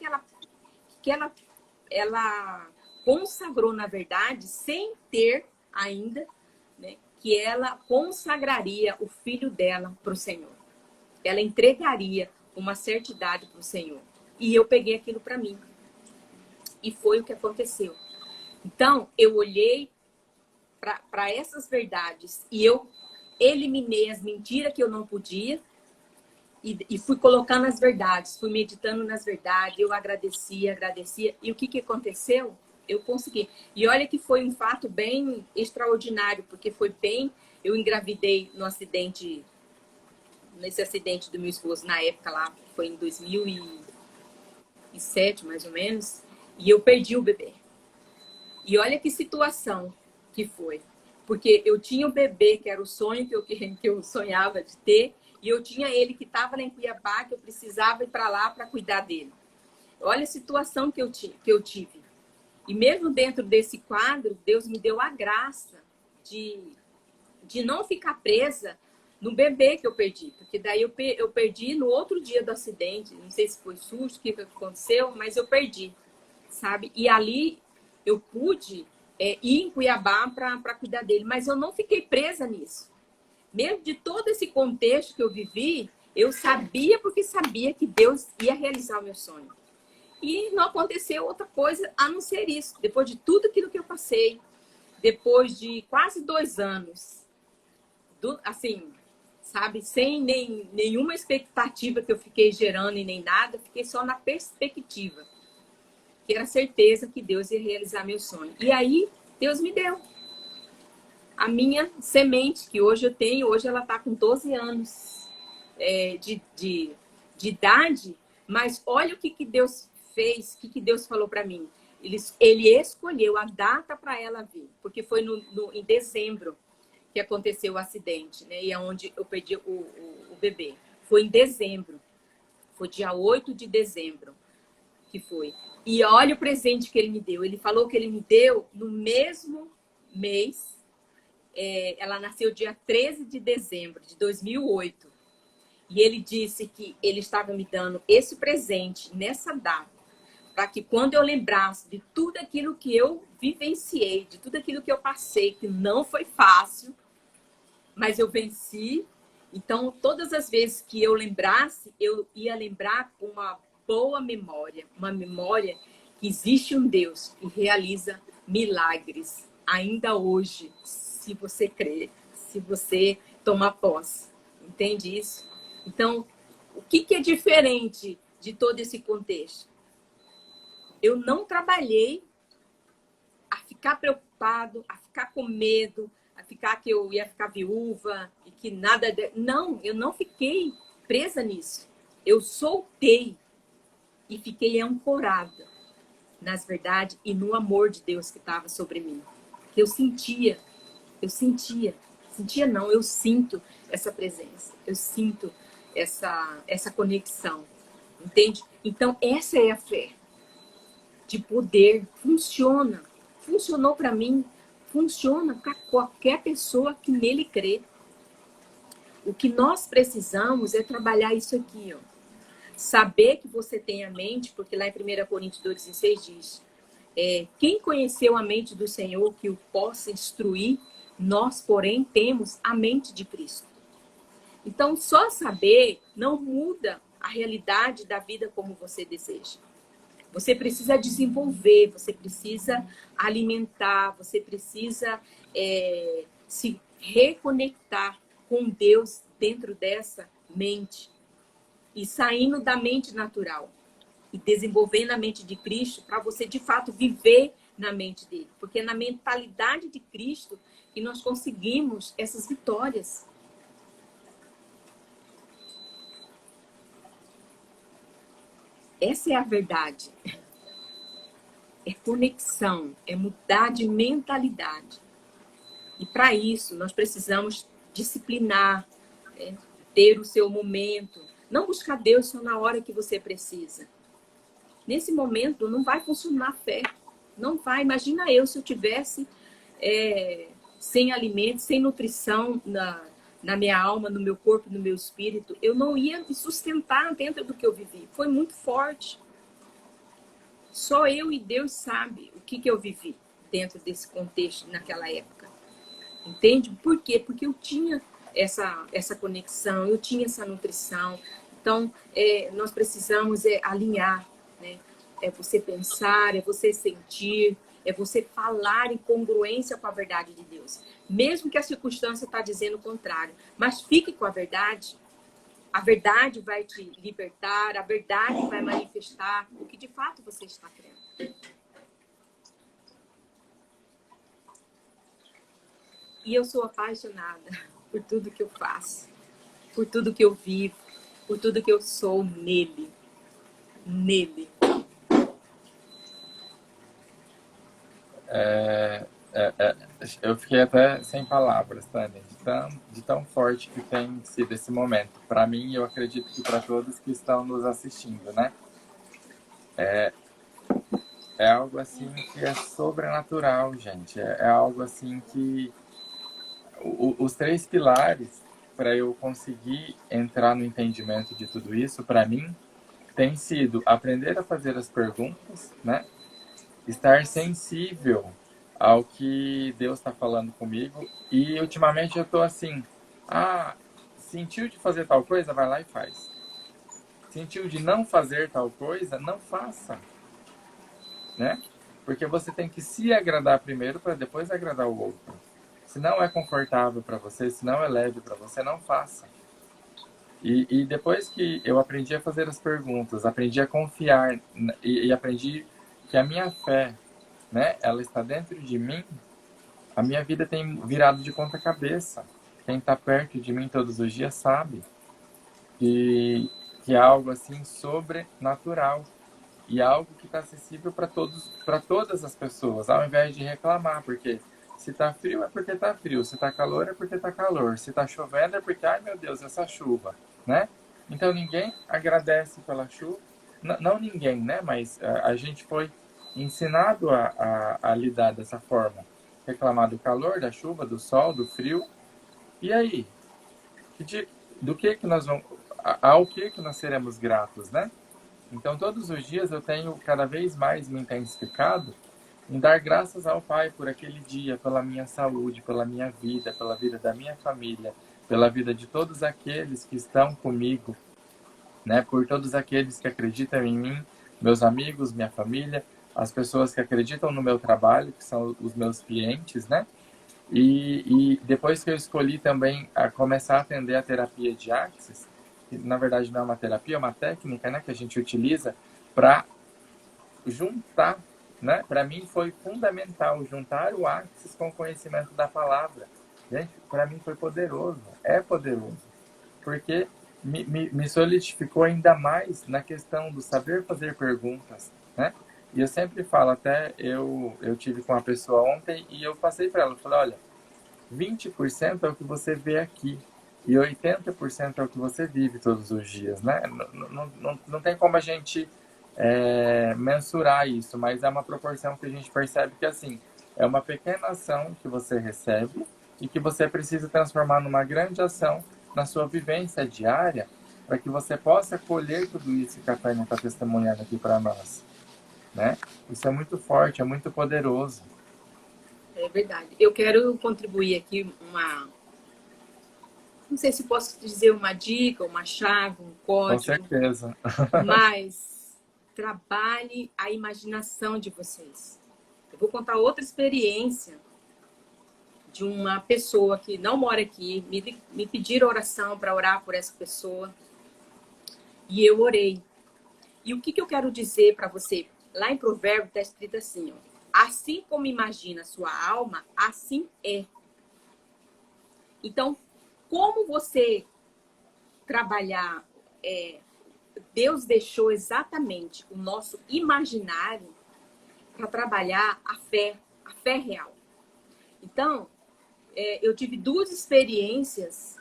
ela consagrou, na verdade, sem ter ainda, né, que ela consagraria o filho dela para o Senhor. Ela entregaria uma certidade para o Senhor. E eu peguei aquilo para mim. E foi o que aconteceu. Então, eu olhei para essas verdades e eu eliminei as mentiras que eu não podia e fui colocando as verdades, fui meditando nas verdades, eu agradecia. E o que aconteceu? Eu consegui. E olha que foi um fato bem extraordinário, porque foi bem... Eu engravidei nesse acidente do meu esposo, na época lá, foi em 2007, mais ou menos, e eu perdi o bebê. E olha que situação que foi. Porque eu tinha o bebê, que era o sonho que eu sonhava de ter, e eu tinha ele que estava lá em Cuiabá, que eu precisava ir para lá para cuidar dele. Olha a situação que eu tive. E mesmo dentro desse quadro, Deus me deu a graça de não ficar presa no bebê que eu perdi. Porque daí eu perdi no outro dia do acidente. Não sei se foi susto, o que aconteceu, mas eu perdi, sabe? E ali eu pude ir em Cuiabá para cuidar dele. Mas eu não fiquei presa nisso. Mesmo de todo esse contexto que eu vivi, eu sabia porque sabia que Deus ia realizar o meu sonho. E não aconteceu outra coisa a não ser isso. Depois de tudo aquilo que eu passei, depois de quase 2 anos, assim, sabe, sem nenhuma expectativa que eu fiquei gerando e nem nada, fiquei só na perspectiva, que era certeza que Deus ia realizar meu sonho. E aí, Deus me deu a minha semente, que hoje eu tenho, hoje ela está com 12 anos de idade, mas olha o que Deus fez, o que Deus falou para mim. Ele escolheu a data para ela vir, porque foi em dezembro que aconteceu o acidente, né? E é onde eu perdi o bebê. Foi em dezembro, foi dia 8 de dezembro que foi. E olha o presente que ele me deu. Ele falou que ele me deu no mesmo mês. Ela nasceu dia 13 de dezembro de 2008. E ele disse que ele estava me dando esse presente nessa data, para que quando eu lembrasse de tudo aquilo que eu vivenciei, de tudo aquilo que eu passei, que não foi fácil, mas eu venci. Então, todas as vezes que eu lembrasse, eu ia lembrar com uma boa memória, uma memória que existe um Deus que realiza milagres ainda hoje, se você crer, se você tomar posse. Entende isso? Então, o que é diferente de todo esse contexto? Eu não trabalhei a ficar preocupado, a ficar com medo, a ficar que eu ia ficar viúva e que nada... Não, eu não fiquei presa nisso. Eu soltei e fiquei ancorada nas verdades e no amor de Deus que estava sobre mim. Eu sentia não, eu sinto essa presença, eu sinto essa conexão, entende? Então, essa é a fé de poder, funcionou para mim, funciona para qualquer pessoa que nele crê. O que nós precisamos é trabalhar isso aqui, ó. Saber que você tem a mente, porque lá em 1 Coríntios 2,16 diz: quem conheceu a mente do Senhor que o possa instruir, nós, porém, temos a mente de Cristo. Então, só saber não muda a realidade da vida como você deseja. Você precisa desenvolver, você precisa alimentar, você precisa se reconectar com Deus dentro dessa mente e saindo da mente natural e desenvolvendo a mente de Cristo para você, de fato, viver na mente dele. Porque é na mentalidade de Cristo que nós conseguimos essas vitórias. Essa é a verdade. É conexão, é mudar de mentalidade. E para isso, nós precisamos disciplinar, ter o seu momento. Não buscar Deus só na hora que você precisa. Nesse momento, não vai funcionar a fé. Não vai. Imagina eu se eu tivesse sem alimento, sem nutrição na minha alma, no meu corpo, no meu espírito. Eu não ia me sustentar dentro do que eu vivi. Foi muito forte. Só eu e Deus sabe o que eu vivi dentro desse contexto naquela época. Entende? Por quê? Porque eu tinha essa conexão, eu tinha essa nutrição. Então, nós precisamos alinhar, né? É você pensar, é você sentir, é você falar em congruência com a verdade de Deus. Mesmo que a circunstância está dizendo o contrário. Mas fique com a verdade. A verdade vai te libertar, a verdade vai manifestar o que de fato você está crendo. E eu sou apaixonada por tudo que eu faço, por tudo que eu vivo, por tudo que eu sou nele. Nele. Eu fiquei até sem palavras, Tânia, de tão forte que tem sido esse momento. Para mim, eu acredito que para todos que estão nos assistindo, né? É algo assim que é sobrenatural, gente. É algo assim que... Os 3 pilares para eu conseguir entrar no entendimento de tudo isso, para mim, tem sido aprender a fazer as perguntas, né? Estar sensível ao que Deus está falando comigo. E ultimamente eu estou assim, sentiu de fazer tal coisa? Vai lá e faz. Sentiu de não fazer tal coisa, não faça, né? Porque você tem que se agradar primeiro para depois agradar o outro. Se não é confortável para você, se não é leve para você, não faça. E depois que eu aprendi a fazer as perguntas, aprendi a confiar e aprendi que a minha fé, né, ela está dentro de mim, a minha vida tem virado de ponta cabeça. Quem está perto de mim todos os dias sabe que, que é algo assim sobrenatural e algo que está acessível para todos, para todas as pessoas, ao invés de reclamar, porque se está frio é porque está frio, se está calor é porque está calor, se está chovendo é porque, ai meu Deus, essa chuva, né? Então ninguém agradece pela chuva, não ninguém, né? Mas a gente foi ensinado a lidar dessa forma, reclamar do calor, da chuva, do sol, do frio, e aí? Do que nós vamos, ao que nós seremos gratos, né? Então, todos os dias eu tenho cada vez mais me intensificado em dar graças ao Pai por aquele dia, pela minha saúde, pela minha vida, pela vida da minha família, pela vida de todos aqueles que estão comigo, né? Por todos aqueles que acreditam em mim, meus amigos, minha família, as pessoas que acreditam no meu trabalho, que são os meus clientes, né? E depois que eu escolhi também a começar a atender a terapia de Axis, que na verdade não é uma terapia, é uma técnica, né, que a gente utiliza para juntar, né? Para mim foi fundamental juntar o Axis com o conhecimento da palavra. Gente, para mim foi poderoso, é poderoso, porque me solidificou ainda mais na questão do saber fazer perguntas, né? E eu sempre falo, até eu tive com uma pessoa ontem e eu passei para ela, eu falei, olha, 20% é o que você vê aqui e 80% é o que você vive todos os dias, né? Não tem como a gente mensurar isso, mas é uma proporção que a gente percebe que, assim, é uma pequena ação que você recebe e que você precisa transformar numa grande ação na sua vivência diária para que você possa colher tudo isso que a Tânia está testemunhando aqui para nós, né? Isso é muito forte, é muito poderoso. É verdade. Eu quero contribuir aqui não sei se posso dizer uma dica, uma chave, um Com código, certeza. mas trabalhe a imaginação de vocês. Eu vou contar outra experiência de uma pessoa que não mora aqui, me pediram oração para orar por essa pessoa e eu orei. E o que eu quero dizer para você? Lá em Provérbios está escrito assim, ó, assim como imagina a sua alma, assim é. Então, como você trabalhar, Deus deixou exatamente o nosso imaginário para trabalhar a fé real. Então, eu tive duas experiências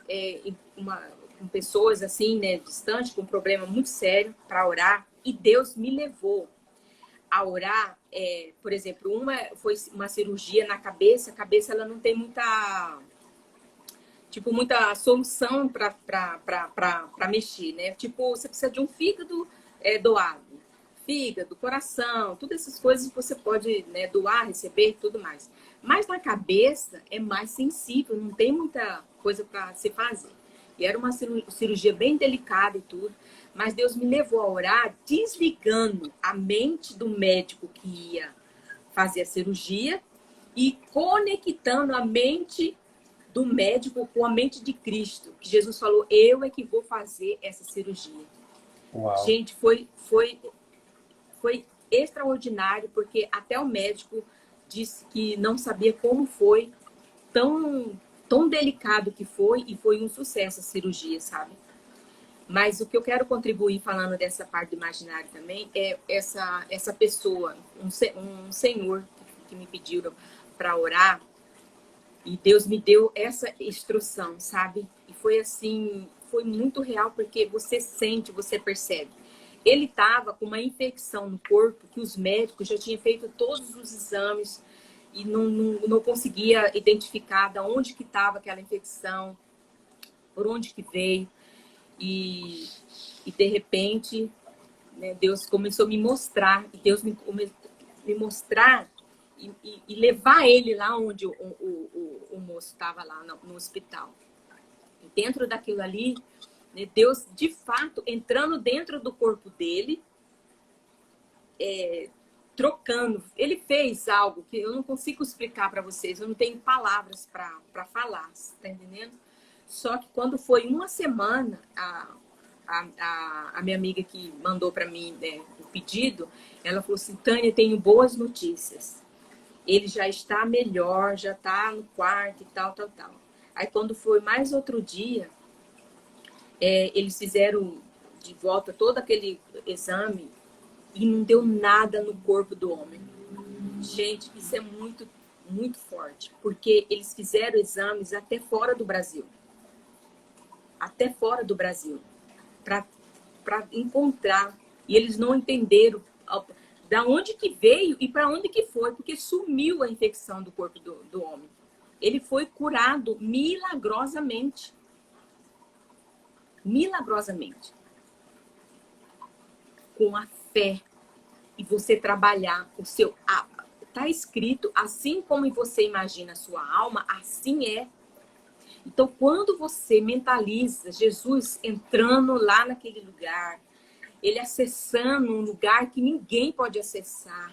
com pessoas assim, né, distantes, com um problema muito sério para orar, e Deus me levou a orar. Por exemplo, uma foi uma cirurgia na cabeça, a cabeça ela não tem muita solução para mexer, né? Tipo, você precisa de um fígado doado, fígado, coração, todas essas coisas você pode, né, doar, receber e tudo mais. Mas na cabeça é mais sensível, não tem muita coisa para se fazer. E era uma cirurgia bem delicada e tudo, mas Deus me levou a orar desligando a mente do médico que ia fazer a cirurgia e conectando a mente do médico com a mente de Cristo, que Jesus falou, eu é que vou fazer essa cirurgia. Uau. Gente, foi extraordinário, porque até o médico disse que não sabia como foi, tão delicado que foi, e foi um sucesso a cirurgia, sabe? Mas o que eu quero contribuir falando dessa parte do imaginário também é essa pessoa, um senhor que me pediram para orar, e Deus me deu essa instrução, sabe? E foi assim, foi muito real, porque você sente, você percebe. Ele estava com uma infecção no corpo que os médicos já tinham feito todos os exames e não conseguia identificar de onde que estava aquela infecção, por onde que veio. E de repente, né, Deus começou a me mostrar, e Deus me mostrar e levar ele lá onde o moço estava lá no hospital. E dentro daquilo ali, né? Deus, de fato, entrando dentro do corpo dele, trocando. Ele fez algo que eu não consigo explicar para vocês, eu não tenho palavras para falar, tá entendendo? Só que quando foi uma semana, a minha amiga que mandou para mim, né, o pedido, ela falou assim: Tânia, tenho boas notícias. Ele já está melhor, já está no quarto e tal. Aí quando foi mais outro dia, eles fizeram de volta todo aquele exame e não deu nada no corpo do homem. Gente, isso é muito, muito forte, porque eles fizeram exames até fora do Brasil. Até fora do Brasil. Para encontrar. E eles não entenderam da onde que veio e para onde que foi, porque sumiu a infecção do corpo do homem. Ele foi curado milagrosamente. Milagrosamente. Com a fé. E você trabalhar o seu... Está escrito, assim como você imagina a sua alma, assim é. Então, quando você mentaliza Jesus entrando lá naquele lugar, ele acessando um lugar que ninguém pode acessar,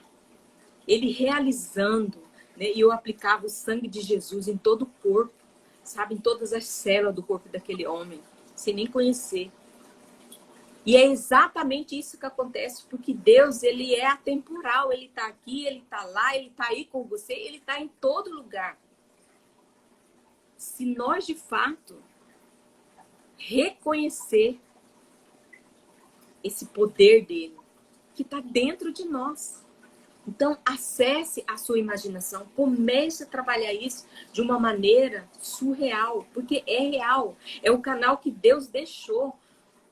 ele realizando, né? E eu aplicava o sangue de Jesus em todo o corpo, sabe? Em todas as células do corpo daquele homem, sem nem conhecer. E é exatamente isso que acontece, porque Deus, ele é atemporal, ele está aqui, ele está lá, ele está aí com você, ele está em todo lugar. Se nós, de fato, reconhecer esse poder dele, que está dentro de nós. Então, acesse a sua imaginação, comece a trabalhar isso de uma maneira surreal, porque é real, é o canal que Deus deixou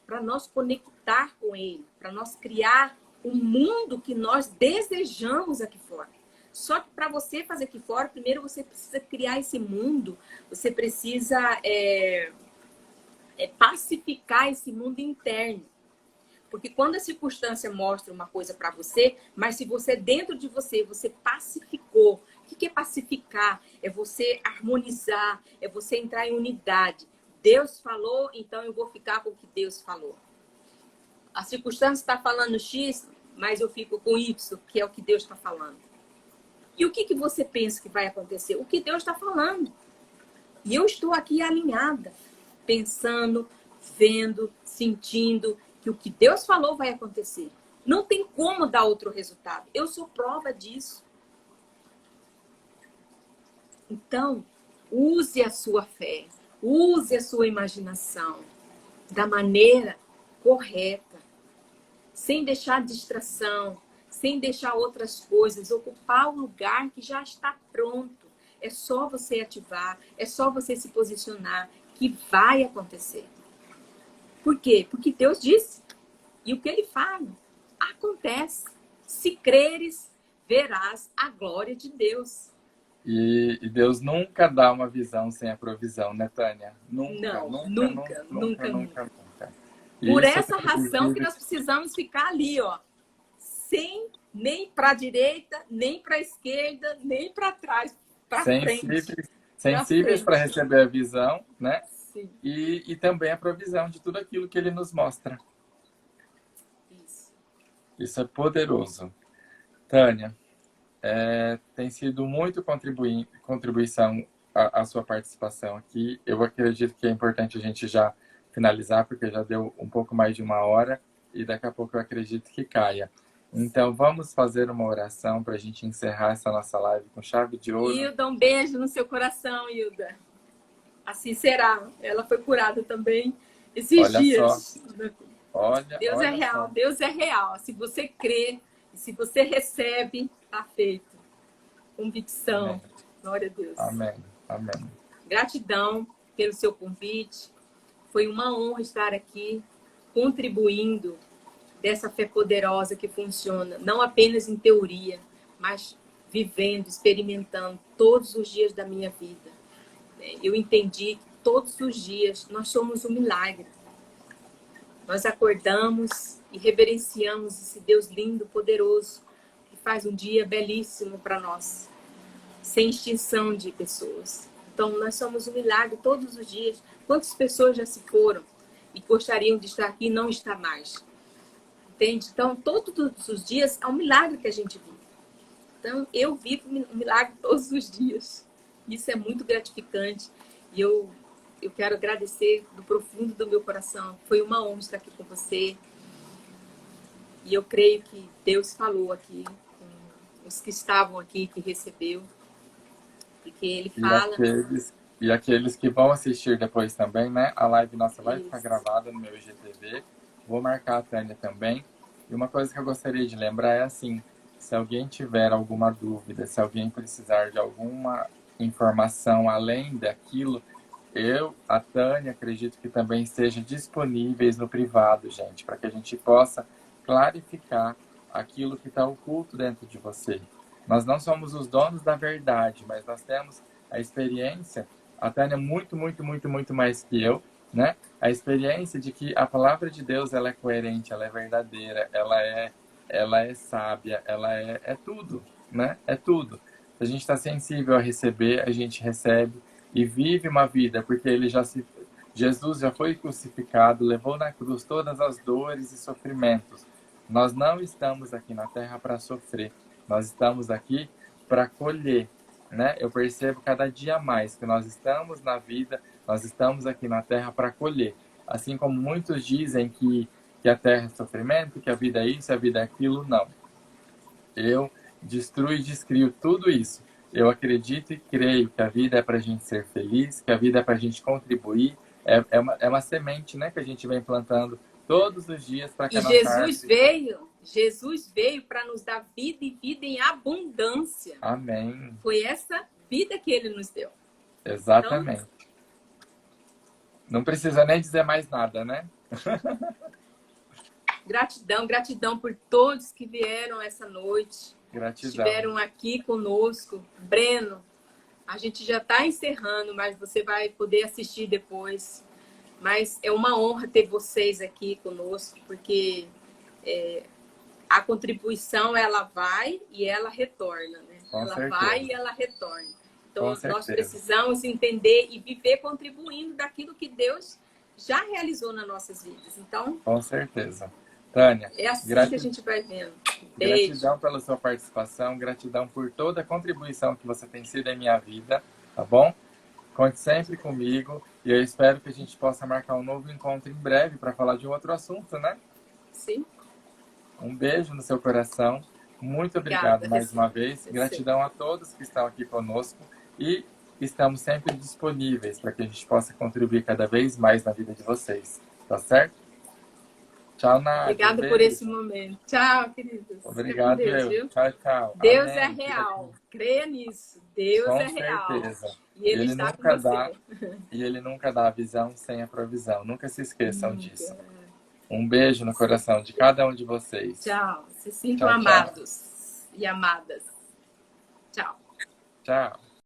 para nós conectar com ele, para nós criar um mundo que nós desejamos aqui fora. Só que para você fazer aqui fora, primeiro você precisa criar esse mundo, você precisa pacificar esse mundo interno. Porque quando a circunstância mostra uma coisa para você, mas se você, dentro de você, você pacificou. O que é pacificar? É você harmonizar, é você entrar em unidade. Deus falou, então eu vou ficar com o que Deus falou. A circunstância está falando X, mas eu fico com Y, que é o que Deus está falando. E o que você pensa que vai acontecer? O que Deus está falando. E eu estou aqui alinhada, pensando, vendo, sentindo que o que Deus falou vai acontecer. Não tem como dar outro resultado. Eu sou prova disso. Então, use a sua fé, use a sua imaginação da maneira correta, sem deixar distração, sem deixar outras coisas ocupar o lugar que já está pronto. É só você ativar, é só você se posicionar, que vai acontecer. Por quê? Porque Deus disse. E o que ele fala acontece. Se creres, verás a glória de Deus. E Deus nunca dá uma visão sem a provisão, né, Tânia? Nunca. Por essa razão que nós precisamos ficar ali, ó, sem nem para a direita, nem para a esquerda, nem para trás, para frente. Sensíveis para receber a visão, né? Sim. E também a provisão de tudo aquilo que ele nos mostra. Isso é poderoso. Tânia, tem sido muito contribuição a sua participação aqui. Eu acredito que é importante a gente já finalizar, porque já deu um pouco mais de 1 hora e daqui a pouco eu acredito que caia. Então, vamos fazer uma oração para a gente encerrar essa nossa live com chave de ouro. Hilda, um beijo no seu coração, Hilda. Assim será. Ela foi curada também esses dias. Deus é real, Deus é real. Se você crê, se você recebe, está feito. Convicção. Amém. Glória a Deus. Amém. Amém. Gratidão pelo seu convite. Foi uma honra estar aqui, contribuindo dessa fé poderosa que funciona, não apenas em teoria, mas vivendo, experimentando todos os dias da minha vida. Eu entendi que todos os dias nós somos um milagre. Nós acordamos e reverenciamos esse Deus lindo, poderoso, que faz um dia belíssimo para nós, sem extinção de pessoas. Então, nós somos um milagre todos os dias. Quantas pessoas já se foram? e gostariam de estar aqui e não está mais. Entende? Então, todos os dias é um milagre que a gente vive. Então, eu vivo um milagre todos os dias. Isso é muito gratificante. E eu quero agradecer do profundo do meu coração. Foi uma honra estar aqui com você. E eu creio que Deus falou aqui com os que estavam aqui, que recebeu. Porque Ele fala... E aqueles que vão assistir depois também, né? A live nossa vai ficar Isso. gravada no meu IGTV. Vou marcar a Tânia também. E uma coisa que eu gostaria de lembrar é assim, se alguém tiver alguma dúvida, se alguém precisar de alguma informação além daquilo, eu, a Tânia, acredito que também esteja disponíveis no privado, gente, para que a gente possa clarificar aquilo que está oculto dentro de você. Nós não somos os donos da verdade, mas nós temos a experiência, a Tânia muito, muito, muito, muito mais que eu, né? A experiência de que a palavra de Deus, ela é coerente, ela é verdadeira, ela é sábia, ela é tudo, né? É tudo. Se a gente está sensível a receber, a gente recebe e vive uma vida, porque Jesus já foi crucificado, levou na cruz todas as dores e sofrimentos. Nós não estamos aqui na terra para sofrer, nós estamos aqui para colher, né? Eu percebo cada dia mais que nós estamos na vida, nós estamos aqui na terra para colher. Assim como muitos dizem que a terra é sofrimento, que a vida é isso, a vida é aquilo, não. Eu destruo e descrio tudo isso. Eu acredito e creio que a vida é para a gente ser feliz, que a vida é para a gente contribuir. É uma semente, né, que a gente vem plantando todos os dias para que a nossa árvore... Jesus veio para nos dar vida e vida em abundância. Amém. Foi essa vida que Ele nos deu. Exatamente. Então, não precisa nem dizer mais nada, né? Gratidão, gratidão por todos que vieram essa noite. Gratidão. Estiveram aqui conosco. Breno, a gente já está encerrando, mas você vai poder assistir depois. Mas é uma honra ter vocês aqui conosco, porque a contribuição, ela vai e ela retorna, né? Ela vai e ela retorna. Então, nós precisamos entender e viver contribuindo daquilo que Deus já realizou nas nossas vidas. Então, com certeza. Tânia, é assim que a gente vai vendo. Beijo. Gratidão pela sua participação, gratidão por toda a contribuição que você tem sido em minha vida, tá bom? Conte sempre comigo e eu espero que a gente possa marcar um novo encontro em breve para falar de um outro assunto, né? Sim. Um beijo no seu coração. Muito obrigado mais uma vez. Gratidão a todos que estão aqui conosco e estamos sempre disponíveis para que a gente possa contribuir cada vez mais na vida de vocês, tá certo? Tchau, Nádia. Obrigada por esse momento. Tchau, queridos. Obrigado, Deus. Tchau, tchau. Deus Amém. É real. Creia nisso. Deus com é real. certeza. E Ele está nunca com você. E Ele nunca dá a visão sem a provisão. Nunca se esqueçam disso. Um beijo no coração de cada um de vocês. Tchau. Se sintam amados e amadas. Tchau. Tchau.